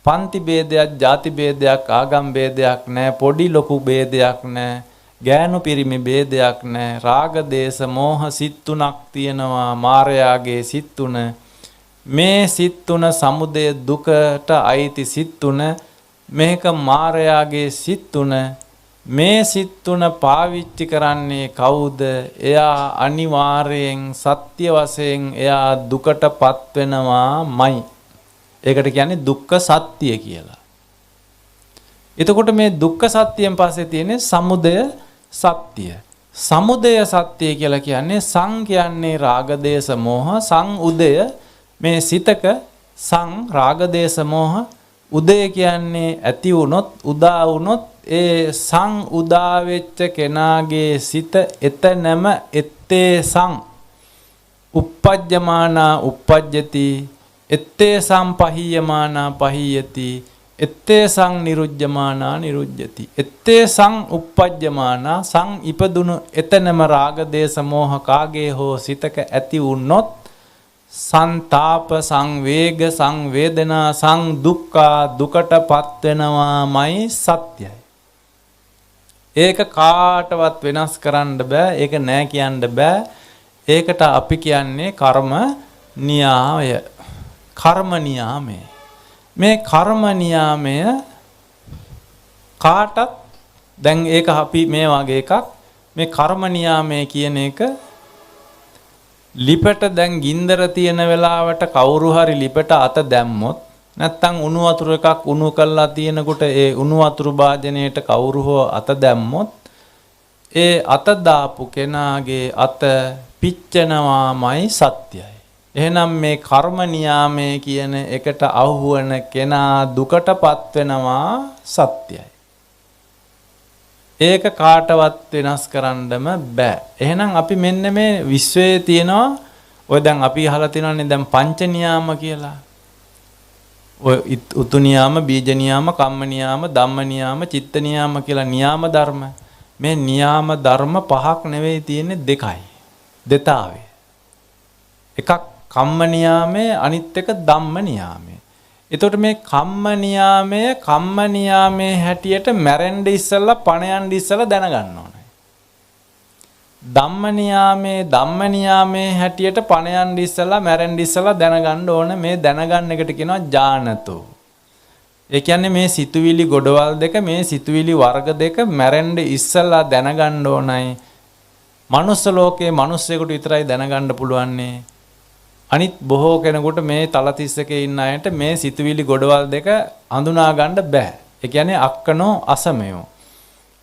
Speaker 1: පන්ති ભેදයක්, ಜಾති ભેදයක්, ආගම් ભેදයක් නැහැ. පොඩි ලොකු ભેදයක් නැහැ. ගෑනු පිරිමි ભેදයක් නැහැ. රාග දේශ මොහ සිත් තුනක් තියෙනවා මායාගේ සිත් තුන. මේ සිත් තුන සමුදය දුකට අයිති සිත් තුන. මේක මායාගේ සිත් තුන. මේ සිත් තුන පාවිච්චි කරන්නේ කවුද? එයා අනිවාර්යෙන් සත්‍ය වශයෙන් එයා දුකටපත් වෙනවාමයි. ඒකට කියන්නේ දුක්ඛ සත්‍ය කියලා. එතකොට මේ දුක්ඛ සත්‍යයෙන් පස්සේ තියෙන්නේ සමුදය සත්‍ය. සමුදය සත්‍ය කියලා කියන්නේ සං කියන්නේ රාග දේශ මොහ සං උදය මේ සිතක සං රාග දේශ මොහ උදය කියන්නේ ඇති වුණොත් උදා වුණොත් ඒ සං උදා වෙච්ච කෙනාගේ සිත එතනම එත්තේ සං uppajjamana uppajjati එත්තේ සම්පහියමානා පහියති එත්තේ සං නිරුජ්ජමානා නිරුජ්ජති එත්තේ සං uppajjamana සං ඉපදුණු එතනම රාග දේශ මොහ කාගේ හෝ සිතක ඇති වුණොත් සංතාප සංවේග සංවේදනා සං දුක්ඛා දුකටපත් වෙනවාමයි සත්‍යයි. ඒක කාටවත් වෙනස් කරන්න බෑ. ඒක නෑ කියන්න බෑ. ඒකට අපි කියන්නේ කර්ම න්‍යාය. කර්ම නියාමය. මේ කර්ම නියාමය කාටත් දැන් ඒක අපි මේ වගේ එකක් මේ කර්ම නියාමය කියන එක ලිපට දැන් ගින්දර තියෙන වෙලාවට කවුරු හරි ලිපට අත දැම්මොත් නැත්තම් උණු වතුර එකක් උණු කරලා තියෙනකොට ඒ උණු වතුර භාජනයේට කවුරු හෝ අත දැම්මොත් ඒ අත දාපු කෙනාගේ අත පිච්චෙනවාමයි සත්‍යයි. එහෙනම් මේ කර්ම නියාමය කියන එකට අහුවන කෙනා දුකටපත් වෙනවා සත්‍යයි. ඒක කාටවත් වෙනස් කරන්නම බෑ. එහෙනම් අපි මෙන්න මේ විශ්වයේ තියෙනවා ඔය දැන් අපි අහලා තියෙනවානේ දැන් පංච නියාම කියලා. ඔය උතු නියාම, බීජ නියාම, කම්ම නියාම, ධම්ම නියාම, චිත්ත නියාම කියලා නියාම ධර්ම. මේ නියාම ධර්ම පහක් නෙවෙයි තියෙන්නේ දෙකයි. දෙතාවේ. එකක් කම්ම නියාමය අනිත් එක ධම්ම නියාමය. එතකොට මේ කම්ම නියාමයේ හැටියට මැරෙන්න ඉස්සෙල්ලා පණ යන්න ඉස්සෙල්ලා දැනගන්න ඕනේ. ධම්ම නියාමයේ හැටියට පණ යන්න ඉස්සෙල්ලා මැරෙන්න ඉස්සෙල්ලා දැනගන්න ඕනේ. මේ දැනගන්න එකට කියනවා ඥානතෝ. ඒ කියන්නේ මේ සිතුවිලි ගොඩවල් දෙක මේ සිතුවිලි වර්ග දෙක මැරෙන්න ඉස්සෙල්ලා දැනගන්න ඕනයි. මනුස්ස ලෝකයේ මිනිස්සෙකුට විතරයි දැනගන්න පුළුවන්නේ. අනිත් බොහෝ කෙනෙකුට මේ තල 31 ඉන්න අයට මේ සිතුවිලි ගොඩවල් දෙක හඳුනා ගන්න බෑ. ඒ කියන්නේ අක්කනෝ අසමයෝ.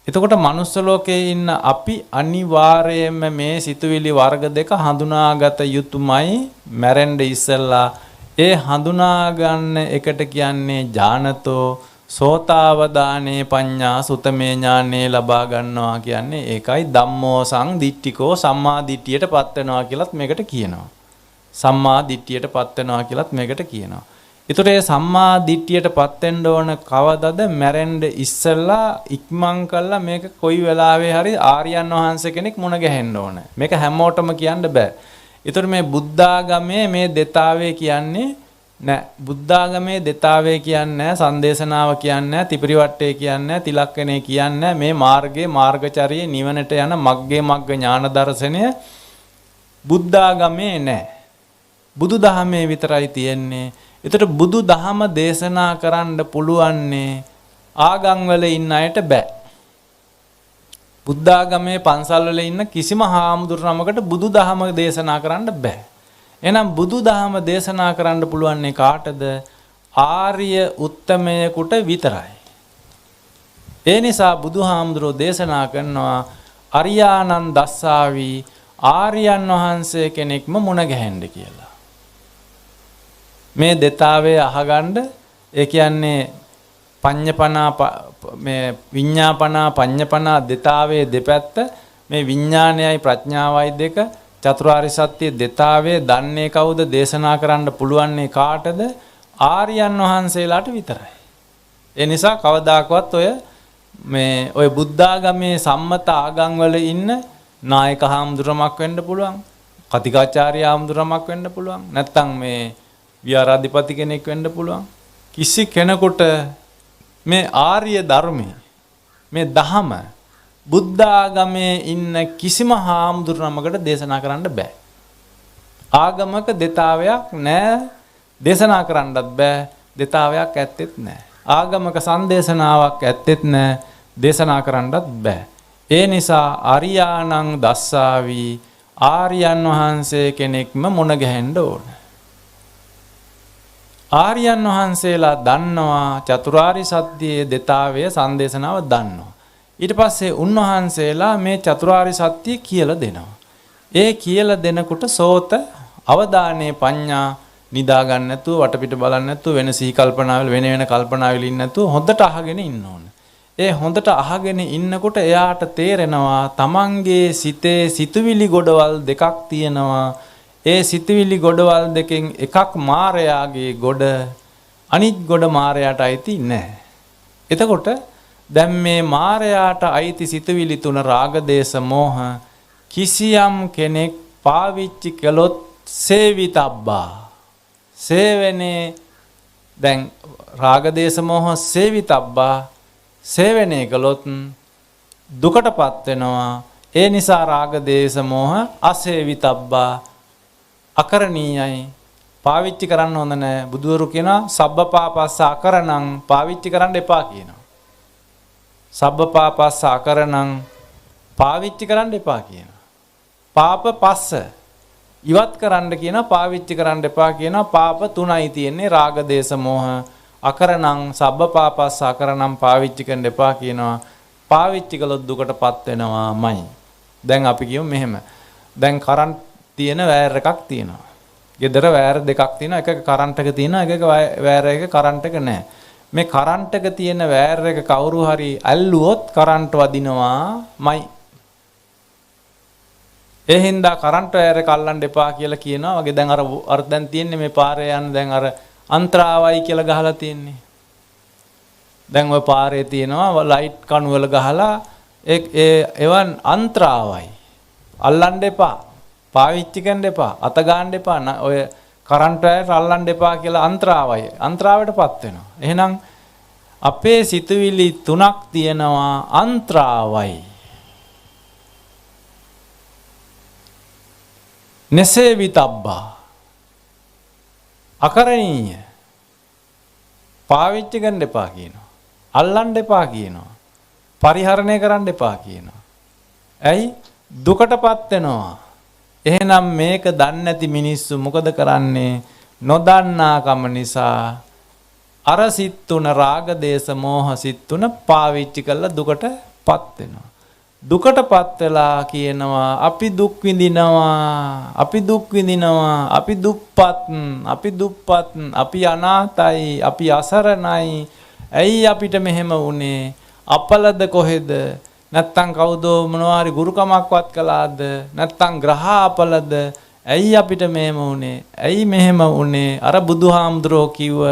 Speaker 1: එතකොට මනුස්ස ලෝකයේ ඉන්න අපි අනිවාර්යයෙන්ම මේ සිතුවිලි වර්ග දෙක හඳුනාගත යුතුමයි මැරෙන්න ඉස්සෙල්ලා. ඒ හඳුනා ගන්න එකට කියන්නේ ඥානතෝ සෝතාවදානේ පඤ්ඤා සුතමේ ඥානේ ලබා ගන්නවා කියන්නේ ඒකයි ධම්මෝ සංදිට්ඨිකෝ සම්මා දිට්ඨියටපත් වෙනවා කියලත් මේකට කියනවා. සම්මා දිට්ඨියටපත් වෙනවා කියලත් මේකට කියනවා. ඒතර ඒ සම්මා දිට්ඨියටපත් වෙන්න ඕන කවදද? මැරෙන්න ඉස්සෙල්ලා ඉක්මන් කළා මේක කොයි වෙලාවෙ හරි ආර්යයන් වහන්සේ කෙනෙක් මුණ ගැහෙන්න ඕන. මේක හැමෝටම කියන්න බෑ. ඒතර මේ බුද්ධාගමේ මේ දෙතාවේ කියන්නේ නෑ. බුද්ධාගමේ දෙතාවේ කියන්නේ නෑ. සංදේශනාව කියන්නේ නෑ. ත්‍රිපිරිවට්ටේ කියන්නේ නෑ. තිලක්කනේ කියන්නේ නෑ. මේ මාර්ගයේ මාර්ගචර්යයේ නිවනට යන මග්ගේ මග්ග ඥාන දර්ශනය බුද්ධාගමේ නෑ. බුදු දහමේ විතරයි තියෙන්නේ. ඒතර බුදු දහම දේශනා කරන්න පුළුවන්නේ ආගම් වල ඉන්න අයට බෑ. බුද්ධාගමේ පන්සල් වල ඉන්න කිසිම හාමුදුරු නමකට බුදුදහම දේශනා කරන්න බෑ. එහෙනම් බුදුදහම දේශනා කරන්න පුළුවන් කාටද? ආර්ය උත්තමයෙකුට විතරයි. ඒ නිසා බුදුහාමුදුරෝ දේශනා කරනවා අරියානන් දස්සාවි ආර්යයන් වහන්සේ කෙනෙක්ම මුණ ගැහෙන්න කියලා. මේ දෙතාවේ අහගන්න ඒ කියන්නේ පඤ්ඤපනා මේ විඤ්ඤාපනා පඤ්ඤපනා දෙතාවේ දෙපැත්ත මේ විඥානයයි ප්‍රඥාවයි දෙක චතුරාර්ය සත්‍ය දෙතාවේ දන්නේ කවුද? දේශනා කරන්න පුළුවන් කාටද? ආර්යයන් වහන්සේලාට විතරයි. ඒ නිසා කවදාකවත් ඔය බුද්ධාගමේ සම්මත ආගම් වල ඉන්න නායක හාමුදුරමක් වෙන්න පුළුවන්, කතිකාචාර්ය හාමුදුරමක් වෙන්න පුළුවන්, නැත්නම් මේ විහාරාධිපති කෙනෙක් වෙන්න පුළුවන්. කිසි කෙනෙකුට මේ ආර්ය ධර්මය මේ දහම බුද්ධාගමේ ඉන්න කිසිම හාමුදුරනමකට දේශනා කරන්න බෑ. ආගමක දෙතාවයක් නැහැ, දේශනා කරන්නත් බෑ. දෙතාවයක් ඇත්තෙත් නැහැ. ආගමක සංදේශනාවක් ඇත්තෙත් නැහැ, දේශනා කරන්නත් බෑ. ඒ නිසා අරියානං දස්සාවි ආර්යයන් වහන්සේ කෙනෙක්ම මුණ ගැහෙන්න ඕන. ආර්යයන් වහන්සේලා දන්නවා චතුරාර්ය සත්‍යයේ දෙතාවය සංදේශනාව දන්නවා. ඊට පස්සේ උන්වහන්සේලා මේ චතුරාර්ය සත්‍ය කියලා දෙනවා. ඒ කියලා දෙනකොට සෝත අවදානේ පඤ්ඤා නිදා ගන්න නැතුව වටපිට බලන්න නැතුව වෙන සිහි කල්පනාවල වෙන කල්පනාවල ඉන්න නැතුව හොඳට අහගෙන ඉන්න ඕන. ඒ හොඳට අහගෙන ඉන්නකොට එයාට තේරෙනවා තමන්ගේ සිතේ සිතුවිලි ගොඩවල් දෙකක් තියෙනවා. ඒ සිතුවිලි ගොඩවල් දෙකෙන් එකක් මායයාගේ ගොඩ, අනිත් ගොඩ මායයට අයිති නැහැ. එතකොට දැන් මේ මායයට අයිති සිතුවිලි තුන රාග දේශ මොහ කිසියම් කෙනෙක් පාවිච්චි කළොත් සේවිතබ්බා සේවනේ දැන් රාග දේශ මොහ සේවිතබ්බා සේවනේ කළොත් දුකටපත් වෙනවා. ඒ නිසා රාග දේශ මොහ අසේවිතබ්බා අකරණීයයි, පාවිච්චි කරන්න හොඳ නැහැ. බුදුවරු කියනවා සබ්බපාපස්ස අකරණං පාවිච්චි කරන්න එපා කියනවා. සබ්බපාපස්ස අකරණං පාවිච්චි කරන්න එපා කියනවා. පාප පස්ස ඉවත් කරන්න කියනවා, පාවිච්චි කරන්න එපා කියනවා. පාප තුනයි තියෙන්නේ රාග දේශ මොහ අකරණං සබ්බපාපස්ස අකරණං පාවිච්චි කරන්න එපා කියනවා. පාවිච්චි කළොත් දුකටපත් වෙනවාමයි. දැන් අපි කියමු මෙහෙම. දැන් කරන්ට් තියෙන වයර් එකක් තියෙනවා. ගෙදර වයර් දෙකක් තියෙනවා. එකක කරන්ට් එක තියෙනවා, එකක වයර් එක කරන්ට් එක නැහැ. මේ කරන්ට් එක තියෙන වයර් එක කවුරු හරි ඇල්ලුවොත් කරන්ට් වදිනවාමයි. ඒ හින්දා කරන්ට් වයර් එක අල්ලන්න එපා කියලා කියනවා. වගේ දැන් අර දැන් තියෙන්නේ මේ පාරේ යන දැන් අර අන්ත්‍රාවයි කියලා ගහලා තියෙන්නේ. දැන් ওই පාරේ තියෙනවා ලයිට් කණු වල ගහලා ඒවන් අන්ත්‍රාවයි. අල්ලන්න එපා. පාවිච්චි කරන්න එපා. අත ගන්න එපා. ඔය කරන්ට් වයර් අල්ලන්න එපා කියලා අන්ත්‍රාවයි. අන්ත්‍රාවටපත් වෙනවා. එහෙනම් අපේ සිතුවිලි තුනක් තියෙනවා අන්ත්‍රාවයි. නසේවිතබ්බා අකරණීය පාවිච්චි කරන්න එපා කියනවා. අල්ලන්න එපා කියනවා. පරිහරණය කරන්න එපා කියනවා. ඇයි? දුකටපත් වෙනවා. එහෙනම් මේක දන්නේ නැති මිනිස්සු මොකද කරන්නේ? නොදන්නාකම නිසා අර සිත් තුන රාග දේශ මොහ සිත් තුන පාවිච්චි කරලා දුකටපත් වෙනවා. දුකටපත් වෙලා කියනවා අපි දුක් විඳිනවා, අපි දුක් විඳිනවා, අපි දුප්පත්, අපි දුප්පත්, අපි අනාථයි, අපි අසරණයි. ඇයි අපිට මෙහෙම වුනේ? අපලද කොහෙද? නැත්තම් කවුදෝ මොනවාරි ගුරුකමක්වත් කළාද? නැත්තම් ග්‍රහාපලද? ඇයි අපිට මෙහෙම වුනේ? ඇයි මෙහෙම වුනේ? අර බුදුහාමුදුරෝ කිව්ව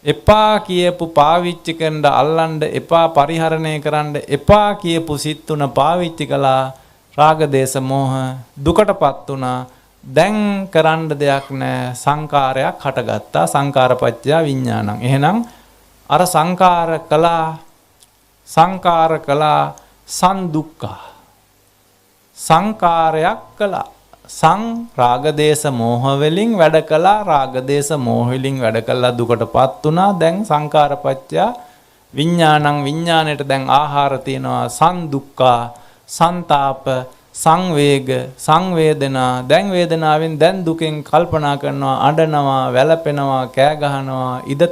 Speaker 1: එපා කියපු පාවිච්චි කරන්න අල්ලන්න එපා, පරිහරණය කරන්න එපා කියපු සිත් තුන පාවිච්චි කළා. රාග දේශ මොහ දුකටපත් වුණා. දැන් කරන්න දෙයක් නැහැ. සංකාරයක් හටගත්තා. සංකාරපච්චය විඥානං. එහෙනම් අර සංකාර කළා සංදුක්ඛා. සංකාරයක් කළා. රාග දේශ මොහ වලින් වැඩ කළා. රාග දේශ මොහ වලින් වැඩ කළා දුකටපත් වුණා. දැන් සංකාරපච්චය විඥානං. විඥාණයට දැන් ආහාර තියෙනවා. සංදුක්ඛා සංතාප, සංවේග, සංවේදනා. දැන් වේදනාවෙන් දැන් දුකෙන් කල්පනා කරනවා, අඬනවා, වැළපෙනවා, කෑ ගහනවා, ඉද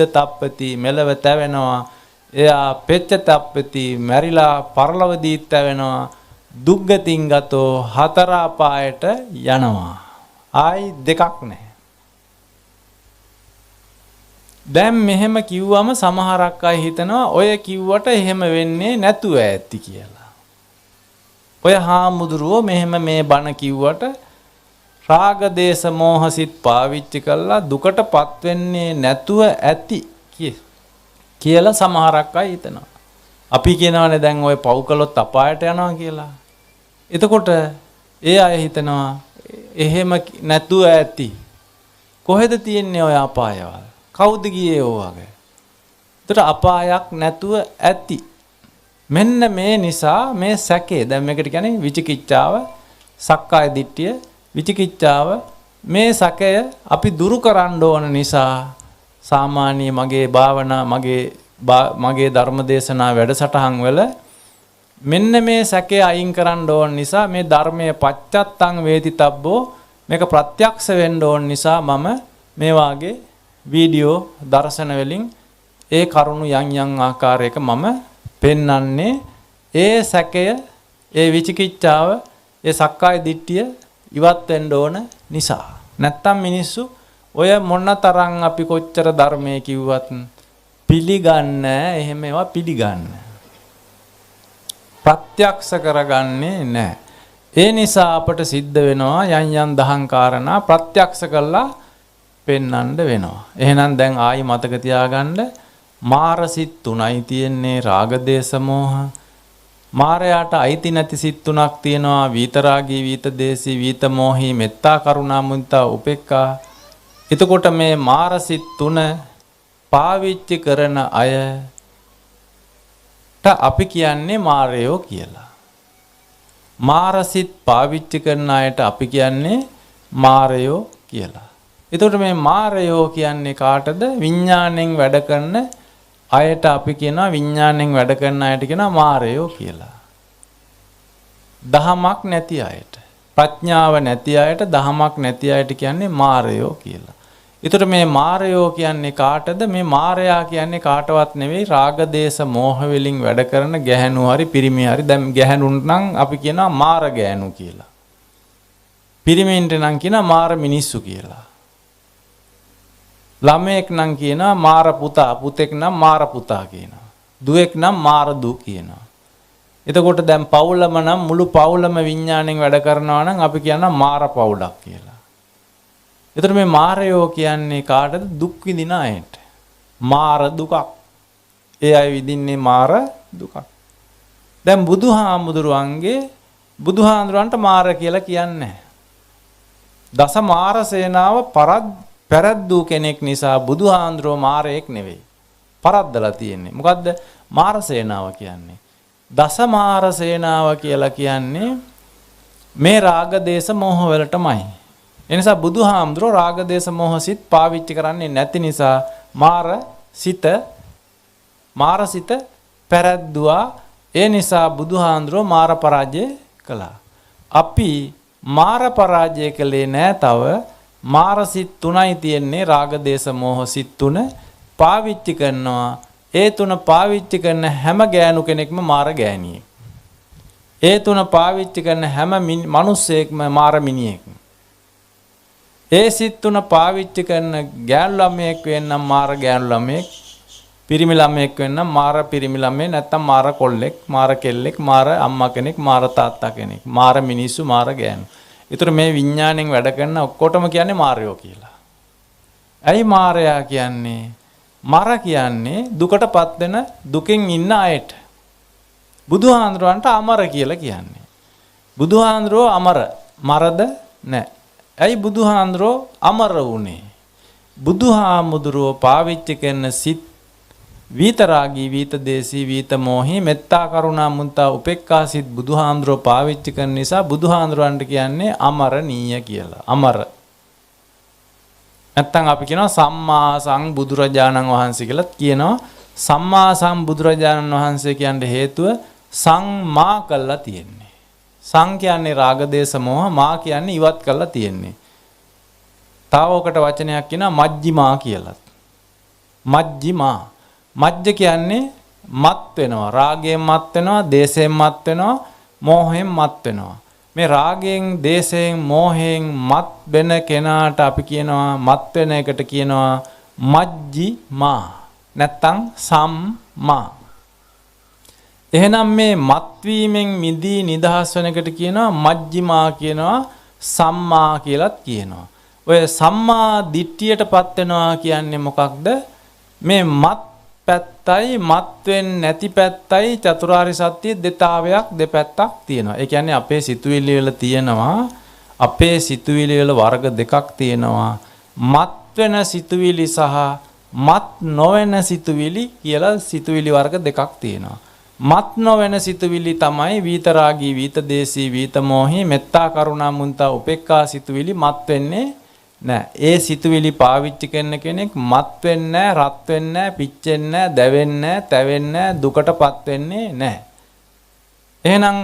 Speaker 1: තප්පති මෙලව තැවෙනවා. එයා පෙච්ච තප්පති මැරිලා පරලොවදී තැවෙනවා. දුක්ගතින් ගතෝ හතර අපායට යනවා. ආයි දෙකක් නැහැ. දැන් මෙහෙම කිව්වම සමහරක් අය හිතනවා ඔය කිව්වට එහෙම වෙන්නේ නැතුව ඇති කියලා. ඔය හාමුදුරුවෝ මෙහෙම මේ බණ කිව්වට රාග දේශ මොහ සිත් පාවිච්චි කළා දුකටපත් වෙන්නේ නැතුව ඇති කියලා සමහරක් අය හිතනවා. අපි කියනවානේ දැන් ඔය පව් කළොත් අපායට යනවා කියලා. එතකොට ඒ අය හිතනවා එහෙම නැතුව ඇති. කොහෙද තියෙන්නේ ඔය අපායවල? කවුද ගියේ ඕවගේ? ඒතර අපායක් නැතුව ඇති. මෙන්න මේ නිසා මේ සැකේ දැන් මේකට කියන්නේ විචිකිච්ඡාව, සක්කාය දිට්ඨිය, විචිකිච්ඡාව මේ සැකය අපි දුරු කරන්න ඕන නිසා සාමාන්‍ය මගේ භාවනා මගේ ධර්මදේශනා වැඩසටහන් වල මෙන්න මේ සැකේ අයින් කරන්න ඕන නිසා මේ ධර්මයේ පච්චත්තං වේදිතබ්බෝ මේක ප්‍රත්‍යක්ෂ වෙන්න ඕන නිසා මම මේ වාගේ වීඩියෝ දර්ශන වලින් ඒ කරුණු යම් ආකාරයක මම පෙන්වන්නේ ඒ සැකය, ඒ විචිකිච්ඡාව, ඒ සක්කාය දිට්ඨිය ඉවත් වෙන්න ඕන නිසා. නැත්තම් මිනිස්සු ඔය මොනතරම් අපි කොච්චර ධර්මයේ කිව්වත් පිළිගන්නේ එහෙම ඒවා පිළිගන්නේ. ප්‍රත්‍යක්ෂ කරගන්නේ නැහැ. ඒ නිසා අපට සිද්ධ වෙනවා යම් දහං කාරණා ප්‍රත්‍යක්ෂ කළා පෙන්වන්න වෙනවා. එහෙනම් දැන් ආයි මතක තියාගන්න මාර සිත් තුනයි තියෙන්නේ රාග දේශ මොහ. මාරයාට අයිති නැති සිත් තුනක් තියෙනවා විතරාගී, විතදේශී, විතමෝහී, මෙත්තා, කරුණා, මුදිතා, උපේක්ඛා. එතකොට මේ මාර සිත් තුන පාවිච්චි කරන අයට අපි කියන්නේ මාරයෝ කියලා. මාර සිත් පාවිච්චි කරන අයට අපි කියන්නේ මාරයෝ කියලා. එතකොට මේ මාරයෝ කියන්නේ කාටද? විඥාණයෙන් වැඩ කරන අයට අපි කියනවා විඥාණයෙන් වැඩ කරන අයට කියනවා මාරයෝ කියලා. දහමක් නැති අයට, ප්‍රඥාව නැති අයට, දහමක් නැති අයට කියන්නේ මාරයෝ කියලා. එතකොට මේ මාරයෝ කියන්නේ කාටද? මේ මාරයා කියන්නේ කාටවත් නෙවෙයි රාග දේශ මොහ වලින් වැඩ කරන ගැහැණු හරි පිරිමි හරි. දැන් ගැහැණුන්ට නම් අපි කියනවා මාර ගැහැණු කියලා. පිරිමින්ට නම් කියනවා මාර මිනිස්සු කියලා. ළමයෙක් නම් කියනවා මාර පුතා, පුතෙක් නම් මාර පුතා කියනවා. දුවෙක් නම් මාර දු කියනවා. එතකොට දැන් පවුලම නම් මුළු පවුලම විඥාණයෙන් වැඩ කරනවා නම් අපි කියනවා මාර පවුලක් කියලා. එතකොට මේ මාරයෝ කියන්නේ කාටද? දුක් විඳින අයට. මාර දුකක්. ඒ අය විඳින්නේ මාර දුකක්. දැන් බුදුහාමුදුරන්ට මාර කියලා කියන්නේ දස මාර සේනාව පැරද්දූ කෙනෙක් නිසා බුදුහාඳුරෝ මාරයෙක් නෙවෙයි. පරද්දලා තියෙන්නේ. මොකද්ද මාර සේනාව කියන්නේ? දස මාර සේනාව කියලා කියන්නේ මේ රාග දේශ මොහ වලටමයි. ඒ නිසා බුදුහාඳුරෝ රාග දේශ මොහ සිත් පාවිච්චි කරන්නේ නැති නිසා මාර සිත පැරද්දුවා. ඒ නිසා බුදුහාඳුරෝ මාර පරාජය කළා. අපි මාර පරාජය කළේ නෑ. තව මාර සිත් තුනයි තියෙන්නේ. රාග දේශ මොහ සිත් තුන පාවිච්චි කරනවා. ඒ තුන පාවිච්චි කරන හැම ගෑනු කෙනෙක්ම මාර ගෑණියෙක්. ඒ තුන පාවිච්චි කරන හැම මිනිස්සෙක්ම මාර මිනිහෙක්. ඒ සිත් තුන පාවිච්චි කරන ගෑනු ළමයෙක් වෙන්නම් මාර ගෑනු ළමයෙක්, පිරිමි ළමයෙක් වෙන්නම් මාර පිරිමි ළමයෙක්, නැත්තම් මාර කොල්ලෙක්, මාර කෙල්ලෙක්, මාර අම්මා කෙනෙක්, මාර තාත්තා කෙනෙක්, මාර මිනිස්සු, මාර ගෑනු. ඒතර මේ විඥාණයෙන් වැඩ කරන ඔක්කොටම කියන්නේ මාරයෝ කියලා. ඇයි මාරයා කියන්නේ? මර කියන්නේ දුකටපත් වෙන දුකෙන් ඉන්න අයට. බුදුහාඳුරන්ට අමර කියලා කියන්නේ. බුදුහාඳුරෝ අමර, මරද නැහැ. ඇයි බුදුහාඳුරෝ අමර වුනේ? බුදුහාමුදුරෝ පාවිච්චි කරන සිත් විතරාගී, විතදේශී, විතමෝහී, මෙත්තා, කරුණා, මුදිතා, උපේක්ඛා සිත් බුදුහාඳුරෝ පාවිච්චි කරන නිසා බුදුහාඳුරන්ට කියන්නේ අමරණීය කියලා. අමර. නැත්තම් අපි කියනවා සම්මා සම්බුදුරජාණන් වහන්සේ කියලා කියනවා. සම්මා සම්බුදුරජාණන් වහන්සේ කියන්න හේතුව සංමා කළා තියෙන්නේ. සං කියන්නේ රාග දේශ මොහ, මා කියන්නේ ඉවත් කළා තියෙන්නේ. තාවකට වචනයක් කියනවා මජ්ජිමා කියලා. මජ්ජිමා. මජ්ජ කියන්නේ මත් වෙනවා. රාගයෙන් මත් වෙනවා, දේශයෙන් මත් වෙනවා, මෝහයෙන් මත් වෙනවා. මේ රාගයෙන්, දේශයෙන්, මෝහයෙන් මත් වෙන කෙනාට අපි කියනවා මත් වෙන එකට කියනවා මජ්ජිමා. නැත්තම් සම්මා. එහෙනම් මේ මත්වීමෙන් මිදී නිදහස් වෙන එකට කියනවා මජ්ජිමා කියනවා, සම්මා කියලාත් කියනවා. ඔය සම්මා දිට්ඨියටපත් වෙනවා කියන්නේ මොකක්ද? මේ මත් පැත්තයි මත් වෙන්නේ නැති පැත්තයි චතුරාර්ය සත්‍ය දෙතාවයක් දෙපැත්තක් තියෙනවා. ඒ කියන්නේ අපේ සිතුවිලි වල තියෙනවා, අපේ සිතුවිලි වල වර්ග දෙකක් තියෙනවා. මත් වෙන සිතුවිලි සහ මත් නොවන සිතුවිලි කියලා සිතුවිලි වර්ග දෙකක් තියෙනවා. මත් නොවන සිතුවිලි තමයි විතරාගී, විතදේශී, විතමෝහී, මෙත්තා, කරුණා, මුදිතා, උපේක්ඛා සිතුවිලි මත් වෙන්නේ නෑ. ඒ සිතුවිලි පාවිච්චි කරන කෙනෙක් මත් වෙන්නේ නෑ, රත් වෙන්නේ නෑ, පිච්චෙන්නේ නෑ, දැවෙන්නේ නෑ, තැවෙන්නේ නෑ, දුකටපත් වෙන්නේ නෑ. එහෙනම්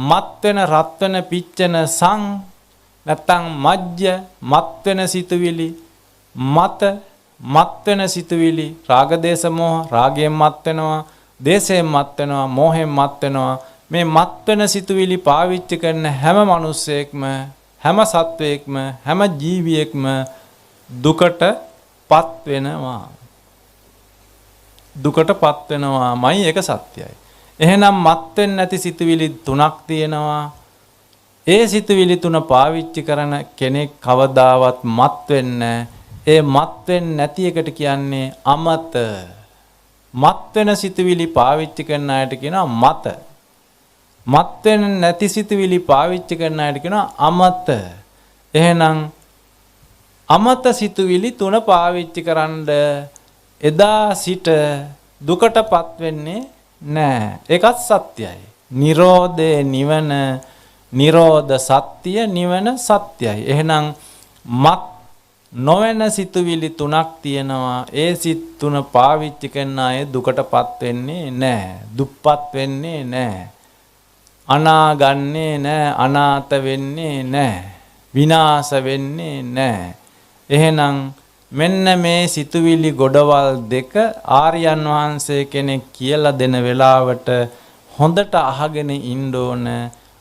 Speaker 1: මත් වෙන, රත් වෙන, පිච්චෙන සං නැත්තම් මජ්ජ මත් වෙන සිතුවිලි, මත මත් වෙන සිතුවිලි, රාග දේශ මොහ, රාගයෙන් මත් වෙනවා, දේශයෙන් මත් වෙනවා, මෝහයෙන් මත් වෙනවා. මේ මත් වෙන සිතුවිලි පාවිච්චි කරන හැම මිනිස්සෙක්ම, හැම සත්වයක්ම, හැම ජීවියෙක්ම දුකටපත් වෙනවා. දුකටපත් වෙනවාමයි ඒක සත්‍යයි. එහෙනම් මත් වෙන්නේ නැති සිතුවිලි තුනක් තියෙනවා. ඒ සිතුවිලි තුන පාවිච්චි කරන කෙනෙක් කවදාවත් මත් වෙන්නේ නැහැ. ඒ මත් වෙන්නේ නැති එකට කියන්නේ අමත. මත් වෙන සිතුවිලි පාවිච්චි කරන අයට කියනවා මත. මත් වෙන්නේ නැති සිතුවිලි පාවිච්චි කරන අයට කියනවා අමත. එහෙනම් අමත සිතුවිලි තුන පාවිච්චි කරන්ඩ එදා සිට දුකටපත් වෙන්නේ නැහැ. ඒකත් සත්‍යයි. නිරෝධේ නිවන, නිරෝධ සත්‍ය, නිවන සත්‍යයි. එහෙනම් මත් නොවන සිතුවිලි තුනක් තියෙනවා. ඒ සිත් තුන පාවිච්චි කරන අය දුකටපත් වෙන්නේ නැහැ. දුප්පත් වෙන්නේ නැහැ. අනාගන්නේ නැහැ. අනාථ වෙන්නේ නැහැ. විනාශ වෙන්නේ නැහැ. එහෙනම් මෙන්න මේ සිතුවිලි ගොඩවල් දෙක ආර්යයන් වහන්සේ කෙනෙක් කියලා දෙන වෙලාවට හොඳට අහගෙන ඉන්න ඕන.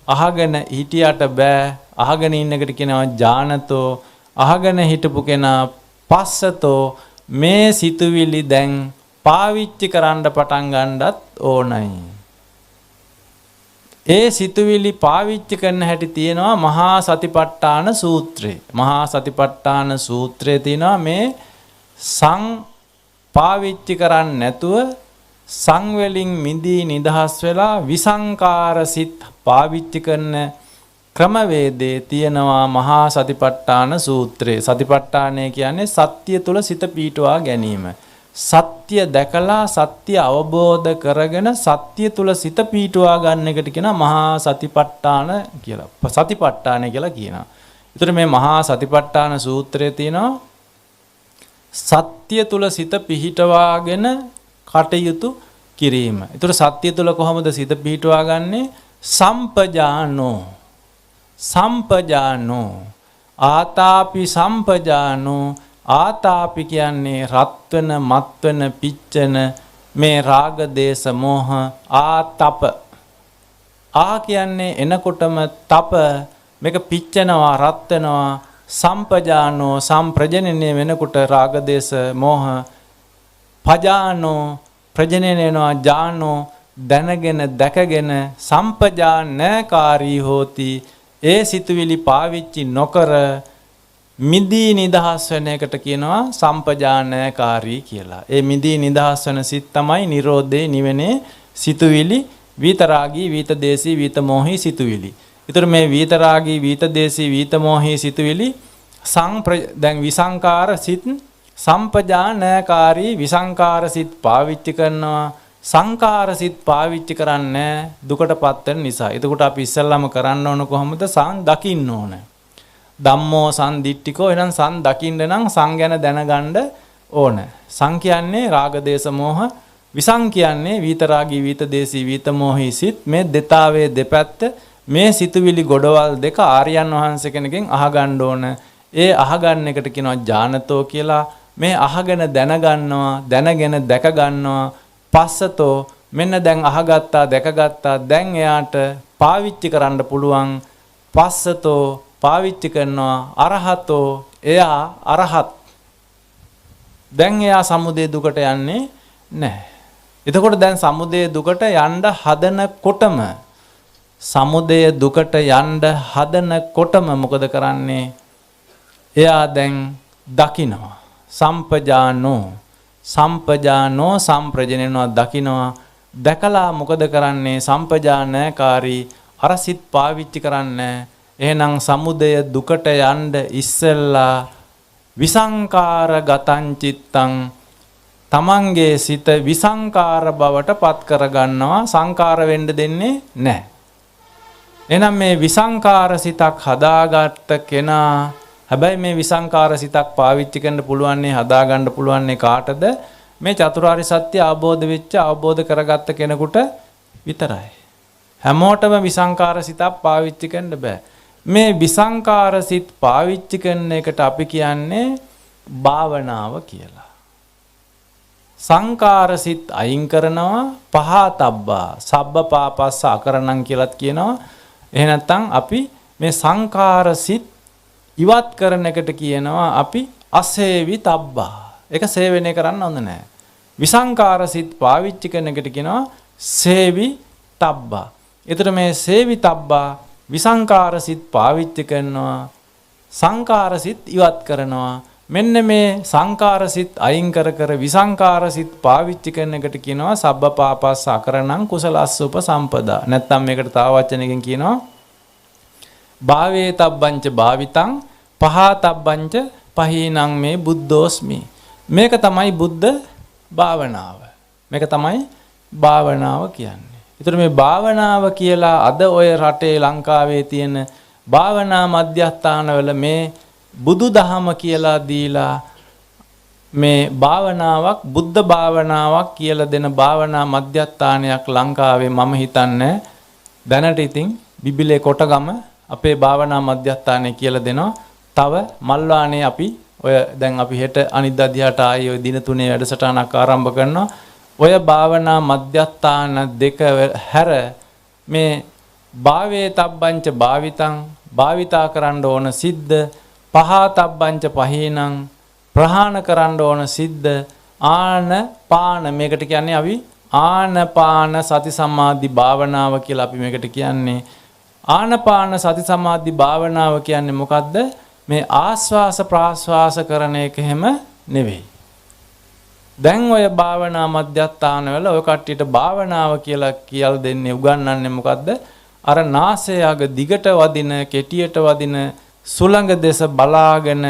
Speaker 1: අහගෙන හිටියට බෑ. අහගෙන ඉන්න එකට කියනවා ඥානතෝ. අහගෙන හිටපු කෙනා පස්සතෝ. මේ සිතුවිලි දැන් පාවිච්චි කරන්න පටන් ගන්නත් ඕනයි. ඒ සිතුවිලි පාවිච්චි කරන හැටි තියෙනවා මහා සතිපට්ඨාන සූත්‍රේ. මහා සතිපට්ඨාන සූත්‍රයේ තියෙනවා මේ සං පාවිච්චි කරන්නේ නැතුව සං වලින් මිදී නිදහස් වෙලා විසංකාර සිත් පාවිච්චි කරන ක්‍රමවේදයේ තියෙනවා මහා සතිපට්ඨාන සූත්‍රයේ. සතිපට්ඨානය කියන්නේ සත්‍ය තුල සිත පීඨවා ගැනීම. සත්‍ය දැකලා සත්‍ය අවබෝධ කරගෙන සත්‍ය තුල සිත පීඨවා ගන්න එකට කියනවා මහා සතිපට්ඨාන කියලා. සතිපට්ඨානය කියලා කියනවා. ඒතර මේ මහා සතිපට්ඨාන සූත්‍රයේ තියෙනවා සත්‍ය තුල සිත පිහිටවාගෙන කටයුතු කිරීම. ඒතර සත්‍ය තුල කොහොමද සිත පිහිටවා ගන්නෙ? සම්පජානෝ. සම්පජානෝ. ආතාපි සම්පජානෝ. ආතාපි කියන්නේ රත් වෙන, මත් වෙන, පිච්චෙන මේ රාග දේශ මොහ ආතප. ආ කියන්නේ එනකොටම තප, මේක පිච්චෙනවා, රත් වෙනවා. සම්පජානෝ, සම්ප්‍රජනනය වෙනකොට රාග දේශ මොහ. පජානෝ, ප්‍රජනනය වෙනවා. ජානෝ, දැනගෙන දැකගෙන. සම්පජානකාරී හෝති. ඒ සිතුවිලි පාවිච්චි නොකර මිදී නිදහස් වෙන එකට කියනවා සම්පජානකාරී කියලා. ඒ මිදී නිදහස් වෙන සිත් තමයි නිරෝධේ නිවනේ සිතුවිලි විතරාගී, විතදේශී, විතමෝහී සිතුවිලි. ඊතර මේ විතරාගී, විතදේශී, විතමෝහී සිතුවිලි දැන් විසංකාර සිත්, සම්පජානකාරී විසංකාර සිත් පාවිච්චි කරනවා. සංකාර සිත් පාවිච්චි කරන්නේ දුකටපත් වෙන නිසා. එතකොට අපි ඉස්සල්ලාම කරන්න ඕන කොහොමද? සං දකින්න ඕන. ධම්මෝ සම්දිට්ඨිකෝ. එහෙනම් සං දකින්න නම් සං ගැන දැනගන්න ඕන. සං කියන්නේ රාග දේශ මොහ විසං කියන්නේ විතරාගී විතදේශී විතමෝහී සිත් මේ දෙතාවේ දෙපැත්ත මේ සිතුවිලි ගොඩවල් දෙක ආර්යයන් වහන්සේ කෙනකින් අහගන්න ඕන. ඒ අහගන්න එකට කියනවා ඥානතෝ කියලා. මේ අහගෙන දැනගන්නවා, දැනගෙන දැක ගන්නවා. පස්සතෝ මෙන්න දැන් අහගත්තා, දැකගත්තා. දැන් එයාට පාවිච්චි කරන්න පුළුවන්. පස්සතෝ පාවිච්චි කරනවා. අරහතෝ එයා අරහත්. දැන් එයා සමුදය දුකට යන්නේ නැහැ. එතකොට දැන් සමුදය දුකට යන්න හදනකොටම සමුදය දුකට යන්න හදනකොටම මොකද කරන්නේ? එයා දැන් දකිනවා. සම්පජානෝ සම්ප්‍රජනනවා දකිනවා. දැකලා මොකද කරන්නේ? සම්පජානකාරී අර සිත් පාවිච්චි කරන්නේ. එහෙනම් සමුදය දුකට යන්න ඉස්සෙල්ලා විසංකාර ගතං චිත්තං තමන්ගේ සිත විසංකාර බවට පත් කරගන්නවා. සංකාර වෙන්න දෙන්නේ නැහැ. එහෙනම් මේ විසංකාර සිතක් හදාගත්ත කෙනා, හැබැයි මේ විසංකාර සිතක් පාවිච්චි කරන්න පුළුවන්නේ, හදාගන්න පුළුවන්නේ කාටද? මේ චතුරාර්ය සත්‍ය අවබෝධ වෙච්ච, අවබෝධ කරගත්ත කෙනෙකුට විතරයි. හැමෝටම විසංකාර සිතක් පාවිච්චි කරන්න බෑ. මේ විසංකාර සිත් පාවිච්චි කරන එකට අපි කියන්නේ භාවනාව කියලා. සංකාර සිත් අයින් කරනවා, පහතබ්බා සබ්බ පාපස්ස අකරණං කියලාත් කියනවා. එහෙ නැත්නම් අපි මේ සංකාර සිත් ඉවත් කරන එකට කියනවා අපි අසේවිතබ්බා. ඒක සේවනය කරන්න හොඳ නැහැ. විසංකාර සිත් පාවිච්චි කරන එකට කියනවා සේවිතබ්බා. ඒතර මේ සේවිතබ්බා විසංකාර සිත් පාවිච්චි කරනවා, සංකාර සිත් ඉවත් කරනවා. මෙන්න මේ සංකාර සිත් අයින් කර විසංකාර සිත් පාවිච්චි කරන එකට කියනවා සබ්බ පාපස්ස අකරණං කුසලස්ස උපසම්පදා. නැත්නම් මේකට තව වචනකින් කියනවා භාවේතබ්බංච භාවිතං පහතබ්බංච පහීනං මේ බුද්ධෝස්මි. මේක තමයි බුද්ධ භාවනාව. මේක තමයි භාවනාව කියන්නේ. ඒතර මේ භාවනාව කියලා අද ඔය රටේ ලංකාවේ තියෙන භාවනා මධ්‍යස්ථානවල මේ බුදු දහම කියලා දීලා මේ භාවනාවක්, බුද්ධ භාවනාවක් කියලා දෙන භාවනා මධ්‍යස්ථානයක් ලංකාවේ මම හිතන්නේ දැනට ඉතින් බිබිලේ කොටගම අපේ භාවනා මධ්‍යස්ථානය කියලා දෙනවා. තව මල්වානේ අපි ඔය දැන් අපි හෙට අනිද්දා දිහාට ආයේ ඔය දින 3 වැඩසටහනක් ආරම්භ කරනවා. ඔය භාවනා මධ්‍යස්ථාන දෙක හැර මේ භාවේතබ්බංච භාවිතං භාවිතා කරන්න ඕන සිද්ධ, පහතබ්බංච පහීනං ප්‍රහාණ කරන්න ඕන සිද්ධ, ආනපාන මේකට කියන්නේ අපි ආනපාන සති සමාධි භාවනාව කියලා අපි මේකට කියන්නේ. ආනපාන සති සමාධි භාවනාව කියන්නේ මොකද්ද? මේ ආස්වාස ප්‍රාස්වාස කරන එක හැම නෙවෙයි. දැන් ඔය භාවනා මධ්‍යස්ථානවල ඔය කට්ටියට භාවනාව කියලා දෙන්නේ, උගන්වන්නේ මොකද්ද? අර නාසය අග දිගට වදින, කෙටියට වදින සුළඟ දෙස බලාගෙන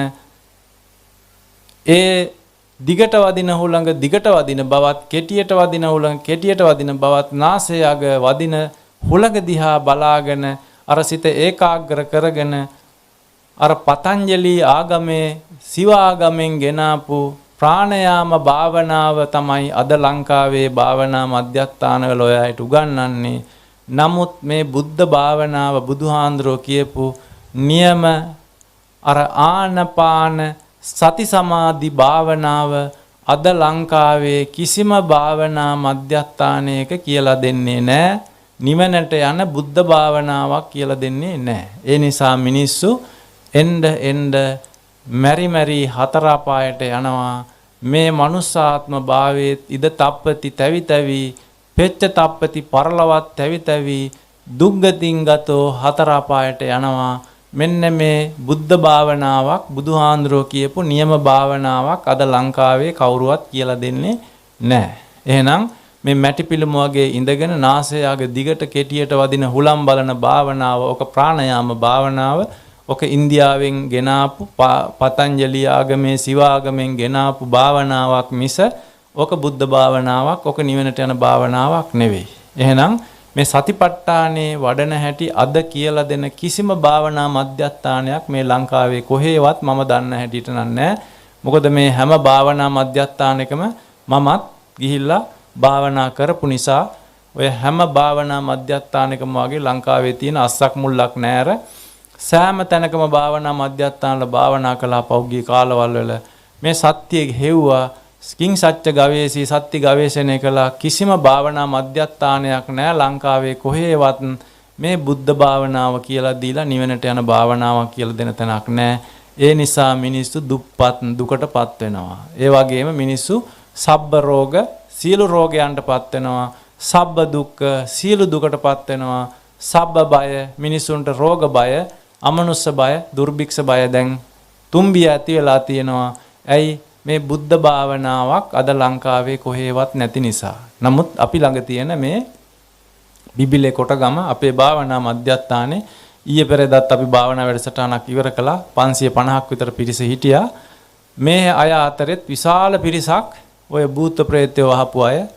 Speaker 1: ඒ දිගට වදින හුළඟ දිගට වදින බවත්, කෙටියට වදින හුළඟ කෙටියට වදින බවත්, නාසය අග වදින හුළඟ දිහා බලාගෙන අර සිත ඒකාග්‍ර කරගෙන අර පතංජලි ආගමේ සිව ආගමෙන් ගෙනාපු ප්‍රාණයාම භාවනාව තමයි අද ලංකාවේ භාවනා මධ්‍යස්ථානවල ඔය අයට උගන්වන්නේ. නමුත් මේ බුද්ධ භාවනාව බුදුහාඳුරෝ කියපු නියම අර ආනපාන සති සමාධි භාවනාව අද ලංකාවේ කිසිම භාවනා මධ්‍යස්ථානයක කියලා දෙන්නේ නැහැ. නිවනට යන බුද්ධ භාවනාවක් කියලා දෙන්නේ නැහැ. ඒ නිසා මිනිස්සු එන්න මෙරි හතර අපායට යනවා. මේ මනුස්සාත්ම භාවයේ ඉද තප්පති තැවි තැවි, පෙච්ච තප්පති පරලවත් තැවි තැවි, දුක්ගතින් ගතෝ හතර අපායට යනවා. මෙන්න මේ බුද්ධ භාවනාවක්, බුදුහාඳුරෝ කියපු නියම භාවනාවක් අද ලංකාවේ කවුරුවත් කියලා දෙන්නේ නැහැ. එහෙනම් මේ මැටි පිළුම වගේ ඉඳගෙන නාසයගේ දිගට කෙටියට වදින හුලම් බලන භාවනාව, ඔක ප්‍රාණයාම භාවනාව, ඔක ඉන්දියාවෙන් ගෙනාපු පතංජලි ආගමේ සිව ආගමෙන් ගෙනාපු භාවනාවක් මිස ඔක බුද්ධ භාවනාවක්, ඔක නිවනට යන භාවනාවක් නෙවෙයි. එහෙනම් මේ සතිපට්ඨානේ වඩන හැටි අද කියලා දෙන කිසිම භාවනා මධ්‍යස්ථානයක් මේ ලංකාවේ කොහෙවත් මම දන්න හැටියට නැහැ. මොකද මේ හැම භාවනා මධ්‍යස්ථානයකම මමත් ගිහිල්ලා භාවනා කරපු නිසා ඔය හැම භාවනා මධ්‍යස්ථානකම වගේ ලංකාවේ තියෙන අස්සක් මුල්ලක් නැර සෑම තැනකම භාවනා මධ්‍යස්ථානවල භාවනා කළා පෞද්ගලික කාලවල වල මේ සත්‍යයේ හෙව්වා ස්කින් සත්‍ය ගවේෂී සත්‍ය ගවේෂණය කළා කිසිම භාවනා මධ්‍යස්ථානයක් නැහැ ලංකාවේ කොහේවත් මේ බුද්ධ භාවනාව කියලා දීලා නිවනට යන භාවනාවක් කියලා දෙන තැනක් නැහැ. ඒ නිසා මිනිස්සු දුප්පත් දුකටපත් වෙනවා. ඒ වගේම මිනිස්සු සබ්බ රෝග සියලු රෝගයන්ටපත් වෙනවා. සබ්බ දුක්ඛ සියලු දුකටපත් වෙනවා. සබ්බ බය මිනිසුන්ට රෝග බය, අමනුෂ්‍ය බය, දුර්භික්ෂ බය දැන් තුම්බිය ඇති වෙලා තියෙනවා. ඇයි මේ බුද්ධ භාවනාවක් අද ලංකාවේ කොහෙවත් නැති නිසා. නමුත් අපි ළඟ තියෙන මේ බිබිලේ කොටගම අපේ භාවනා මධ්‍යස්ථානේ ඊයේ පෙරේදාත් අපි භාවනා වැඩසටහනක් ඉවර කළා. 550ක් විතර පිරිස හිටියා. මේ අය අතරෙත් විශාල පිරිසක් ඔය භූත ප්‍රේතයෝ වහපු අය,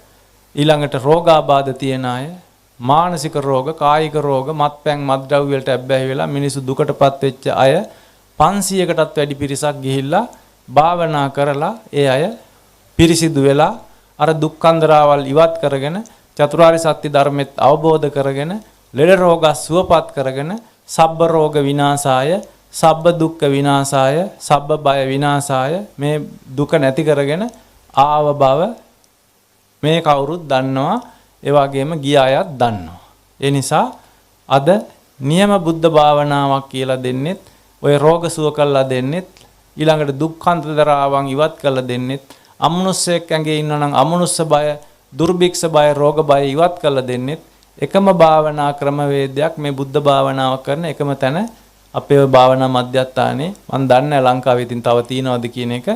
Speaker 1: ඊළඟට රෝගාබාධ තියෙන අය, මානසික රෝග, කායික රෝග, මත්පැන් මත්ද්‍රව්‍ය වලට ඇබ්බැහි වෙලා මිනිස්සු දුකටපත් වෙච්ච අය 500කටත් වැඩි පිරිසක් ගිහිල්ලා භාවනා කරලා ඒ අය පිරිසිදු වෙලා අර දුක්ඛන්දරාවල් ඉවත් කරගෙන චතුරාර්ය සත්‍ය ධර්මෙත් අවබෝධ කරගෙන ලෙඩ රෝග සුවපත් කරගෙන සබ්බ රෝග විනාශාය, සබ්බ දුක්ඛ විනාශාය, සබ්බ බය විනාශාය මේ දුක නැති කරගෙන ආව බව මේ කවුරුත් දන්නවා. ඒ වගේම ගිය අයත් දන්නවා. ඒ නිසා අද නියම බුද්ධ භාවනාවක් කියලා දෙන්නෙත් ඔය රෝග සුව කළා දෙන්නෙත් ඊළඟට දුක්ඛන්තරාවන් ඉවත් කළා දෙන්නෙත් අමනුෂ්‍යයෙක් ඇඟේ ඉන්නවා නම් අමනුෂ්‍ය බය, දුර්භික්ෂ බය, රෝග බය ඉවත් කළා දෙන්නෙත් එකම භාවනා ක්‍රමවේදයක් මේ බුද්ධ භාවනාව කරන එකම තැන අපේ භාවනා මධ්‍යස්ථානේ මම දන්නේ ලංකාවේ ඉතින් තව තියෙනවද කියන එක.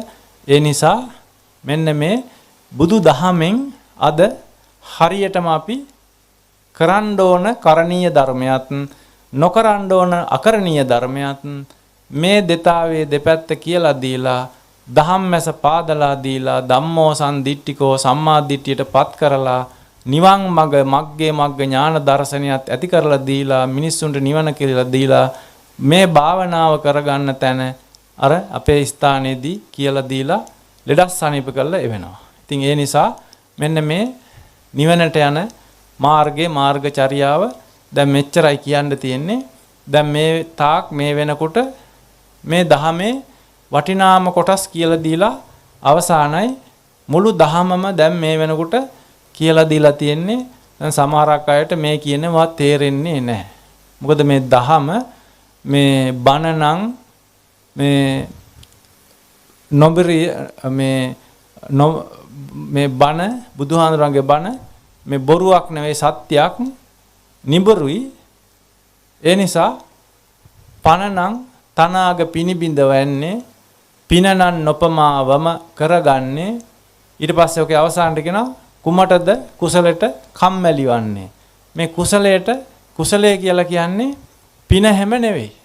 Speaker 1: ඒ නිසා මෙන්න මේ බුදු දහමෙන් අද හරියටම අපි කරන්න ඕන කරණීය ධර්මයක් නොකරන්න ඕන අකරණීය ධර්මයක් මේ දෙතාවේ දෙපැත්ත කියලා දීලා ධම්මැස පාදලා දීලා ධම්මෝ සම්දිට්ඨිකෝ සම්මා දිට්ඨියටපත් කරලා නිවන් මඟ මග්ගේ මග්ග ඥාන දර්ශනයත් ඇති කරලා දීලා මිනිස්සුන්ට නිවන කියලා දීලා මේ භාවනාව කරගන්න තැන අර අපේ ස්ථානයේදී කියලා දීලා ලෙඩක් සනීප කරලා එවෙනවා. ඉතින් ඒ නිසා මෙන්න මේ නිවනට යන මාර්ගයේ මාර්ගචර්යාව දැන් මෙච්චරයි කියන්න තියෙන්නේ. දැන් මේ තාක් මේ වෙනකොට මේ දහමේ වටිනාම කොටස් කියලා දීලා අවසానයි. මුළු දහමම දැන් මේ වෙනකොට කියලා දීලා තියෙන්නේ. දැන් සමහරක් අයට මේ කියනවා තේරෙන්නේ නැහැ. මොකද මේ දහම මේ බණ නම් මේ නොබරි මේ බණ බුදුහාඳුරන්ගේ බණ මේ බොරුවක් නෙවෙයි සත්‍යයක් නිබරුයි. ඒ නිසා පණනම් තනාග පිනිබිඳ වෙන්නේ පිනනන් නොපමාවම කරගන්නේ. ඊට පස්සේ ඔකේ අවසානට කියනවා කුමටද කුසලයට කම්මැලි වන්නේ. මේ කුසලයේ කියලා කියන්නේ පින හැම නෙවෙයි.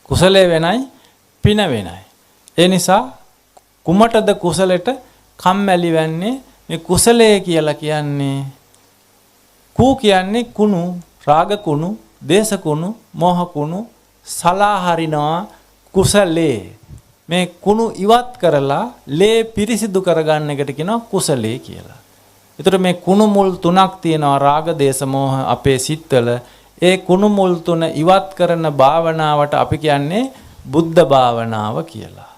Speaker 1: කුසලයේ වෙනයි පින වෙනයි. ඒ නිසා කුමටද කුසලයට කම්මැලි වෙන්නේ. මේ කුසලයේ කියලා කියන්නේ කියන්නේ කුණු, රාග කුණු, දේශ කුණු, මෝහ කුණු සලාහරිනවා කුසලයේ. මේ කුණු ඉවත් කරලා ලේ පිරිසිදු කරගන්න එකට කියනවා කුසලයේ කියලා. ඒතර මේ කුණු මුල් තුනක් තියෙනවා රාග, දේශ, මෝහ අපේ සිත්වල. ඒ කුණු මුල් තුන ඉවත් කරන භාවනාවට අපි කියන්නේ බුද්ධ භාවනාව කියලා.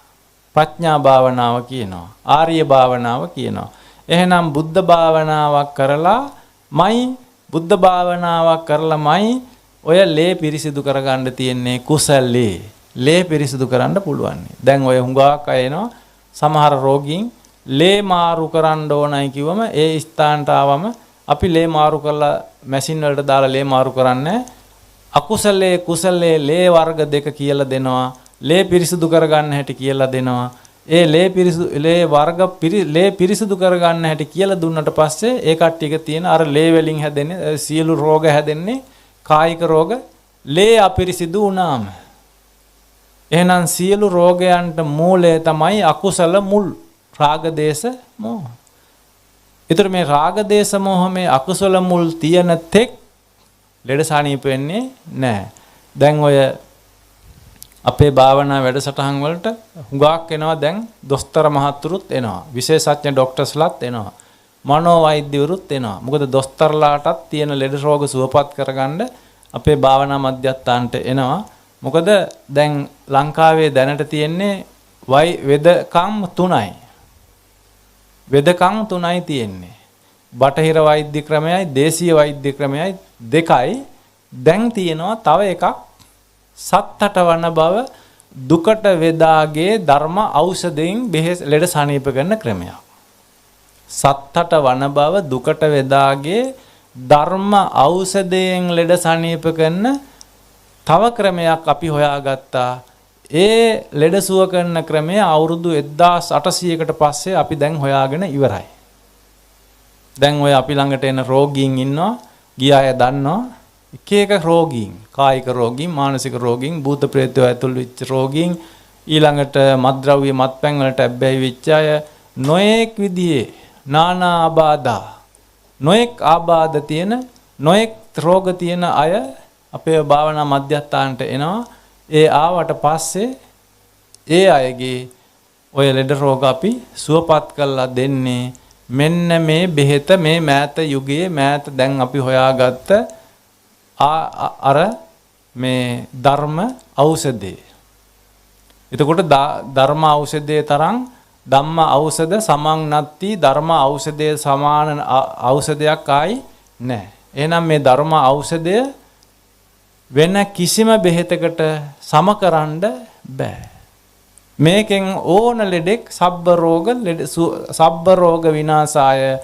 Speaker 1: ප්‍රඥා භාවනාව කියනවා. ආර්ය භාවනාව කියනවා. එහෙනම් බුද්ධ භාවනාවක් කරලාමයි ඔය ලේ පිරිසිදු කරගන්න තියෙන්නේ කුසලයේ. ලේ පිරිසිදු කරන්න පුළුවන්. දැන් ඔය හුඟක් අය එනවා සමහර රෝගීන් ලේ මාරු කරන්න ඕනයි කිව්වම ඒ ස්ථානට ආවම අපි ලේ මාරු කරලා මැෂින් වලට දාලා ලේ මාරු කරන්නේ අකුසලයේ කුසලයේ ලේ වර්ග දෙක කියලා දෙනවා. ලේ පිරිසිදු කරගන්න හැටි කියලා දෙනවා. ඒ ලේ පිරිසිදු කරගන්න හැටි කියලා දුන්නට පස්සේ ඒ කට්ටියක තියෙන අර ලේ වලින් හැදෙන්නේ සියලු රෝග හැදෙන්නේ කායික රෝග ලේ අපිරිසිදු වුණාම. එහෙනම් සියලු රෝගයන්ට මූලය තමයි අකුසල මුල් රාග දේශ මොහ. ඒතර මේ රාග දේශ මොහ මේ අකුසල මුල් තියෙන තෙක් ලෙඩ සනීප වෙන්නේ නැහැ. දැන් ඔය අපේ භාවනා වැඩසටහන් වලට හුඟක් එනවා. දැන් දොස්තර මහත්තුරුත් එනවා. විශේෂඥ ડોක්ටර්ස්ලාත් එනවා. මනෝවෛද්‍යවරුත් එනවා. මොකද දොස්තරලාටත් තියෙන ලෙඩ රෝග සුවපත් කරගන්න අපේ භාවනා මධ්‍යස්ථානට එනවා. මොකද දැන් ලංකාවේ දැනට තියෙන්නේ වෙදකම් 3යි. වෙදකම් 3යි තියෙන්නේ. බටහිර වෛද්‍ය ක්‍රමයයි දේශීය වෛද්‍ය ක්‍රමයයි 2යි. දැන් තියෙනවා තව එකක් සත්තට වන බව දුකට වේදාගේ ධර්ම ඖෂධයෙන් ලෙඩ සනීප කරන ක්‍රමයක්. සත්තට වන බව දුකට වේදාගේ ධර්ම ඖෂධයෙන් ලෙඩ සනීප කරන තව ක්‍රමයක් අපි හොයාගත්තා. ඒ ලෙඩ සුව කරන ක්‍රමය අවුරුදු 1800කට පස්සේ අපි දැන් හොයාගෙන ඉවරයි. දැන් ඔය අපි ළඟට එන රෝගීන් ඉන්නවා. ගිය අය දන්නවා. එක එක රෝගීන්, කායික රෝගීන්, මානසික රෝගීන්, භූත ප්‍රේතය ඇතුළු වෙච්ච රෝගීන්, ඊළඟට මත්ද්‍රව්‍ය මත්පැන් වලට ඇබ්බැහි වෙච්ච අය, නොඑක් විදිහේ නානා ආබාධා, නොඑක් ආබාධ තියෙන, නොඑක් රෝග තියෙන අය අපේ භාවනා මධ්‍යස්ථානට එනවා. ඒ ආවට පස්සේ ඒ අයගේ ඔය ලෙඩ රෝග අපි සුවපත් කරලා දෙන්නේ මෙන්න මේ බෙහෙත මේ මෑත යුගයේ මෑත දැන් අපි හොයාගත්ත අර මේ ධර්ම ඖෂධය. එතකොට ධර්ම ඖෂධයේ තරම් ධම්ම ඖෂධ සමන් නැති ධර්ම ඖෂධයේ සමාන ඖෂධයක් ආයි නැහැ. එහෙනම් මේ ධර්ම ඖෂධය වෙන කිසිම බෙහෙතකට සමකරන්න බෑ. මේකෙන් ඕන ලෙඩෙක් සබ්බ රෝග විනාශාය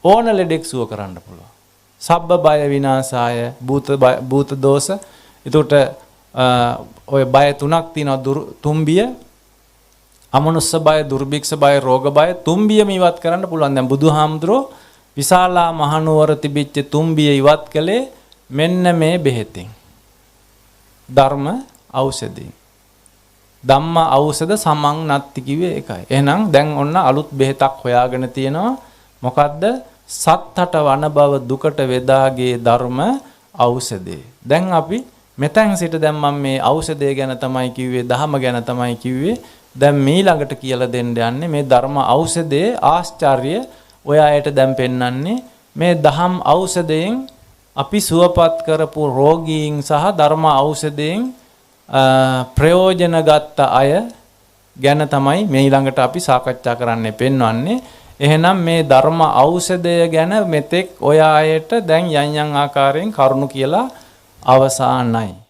Speaker 1: ඕන ලෙඩෙක් සුව කරන්න පුළුවන්. සබ්බ බය විනාශාය භූත දෝෂ. එතකොට ඔය බය තුනක් තියෙනවා. තුම්බිය, අමනුෂ්‍ය බය, දුර්භික්ෂ බය, රෝග බය. තුම්බියම ඉවත් කරන්න පුළුවන්. දැන් බුදුහාමුදුරෝ විශාලා මහනුවර තිබිච්ච තුම්බිය ඉවත් කළේ මෙන්න මේ බෙහෙතෙන්. ධර්ම ඖෂධයෙන්. ධම්ම ඖෂධ සමන් නැති කිව්වේ ඒකයි. එහෙනම් දැන් ඔන්න අලුත් බෙහෙතක් හොයාගෙන තියෙනවා. මොකද්ද? සත්තට වන බව දුකට වේදාගේ ධර්ම ඖෂධය. දැන් අපි මෙතෙන් සිට දැන් මම මේ ඖෂධය ගැන තමයි කිව්වේ, ධහම ගැන තමයි කිව්වේ. දැන් මේ ළඟට කියලා දෙන්න යන්නේ මේ ධර්ම ඖෂධයේ ආශ්චර්ය ඔය අයට දැන් පෙන්වන්නේ මේ දහම් ඖෂධයෙන් අපි සුවපත් කරපු රෝගීන් සහ ධර්ම ඖෂධයෙන් ප්‍රයෝජන ගත්ත අය ගැන තමයි මේ ළඟට අපි සාකච්ඡා කරන්න පෙන්වන්නේ. එහෙනම් මේ ධර්ම ඖෂධය ගැන මෙතෙක් ඔය අයට දැන් යම් යම් ආකාරයෙන් කරුණු කියලා අවසానයි.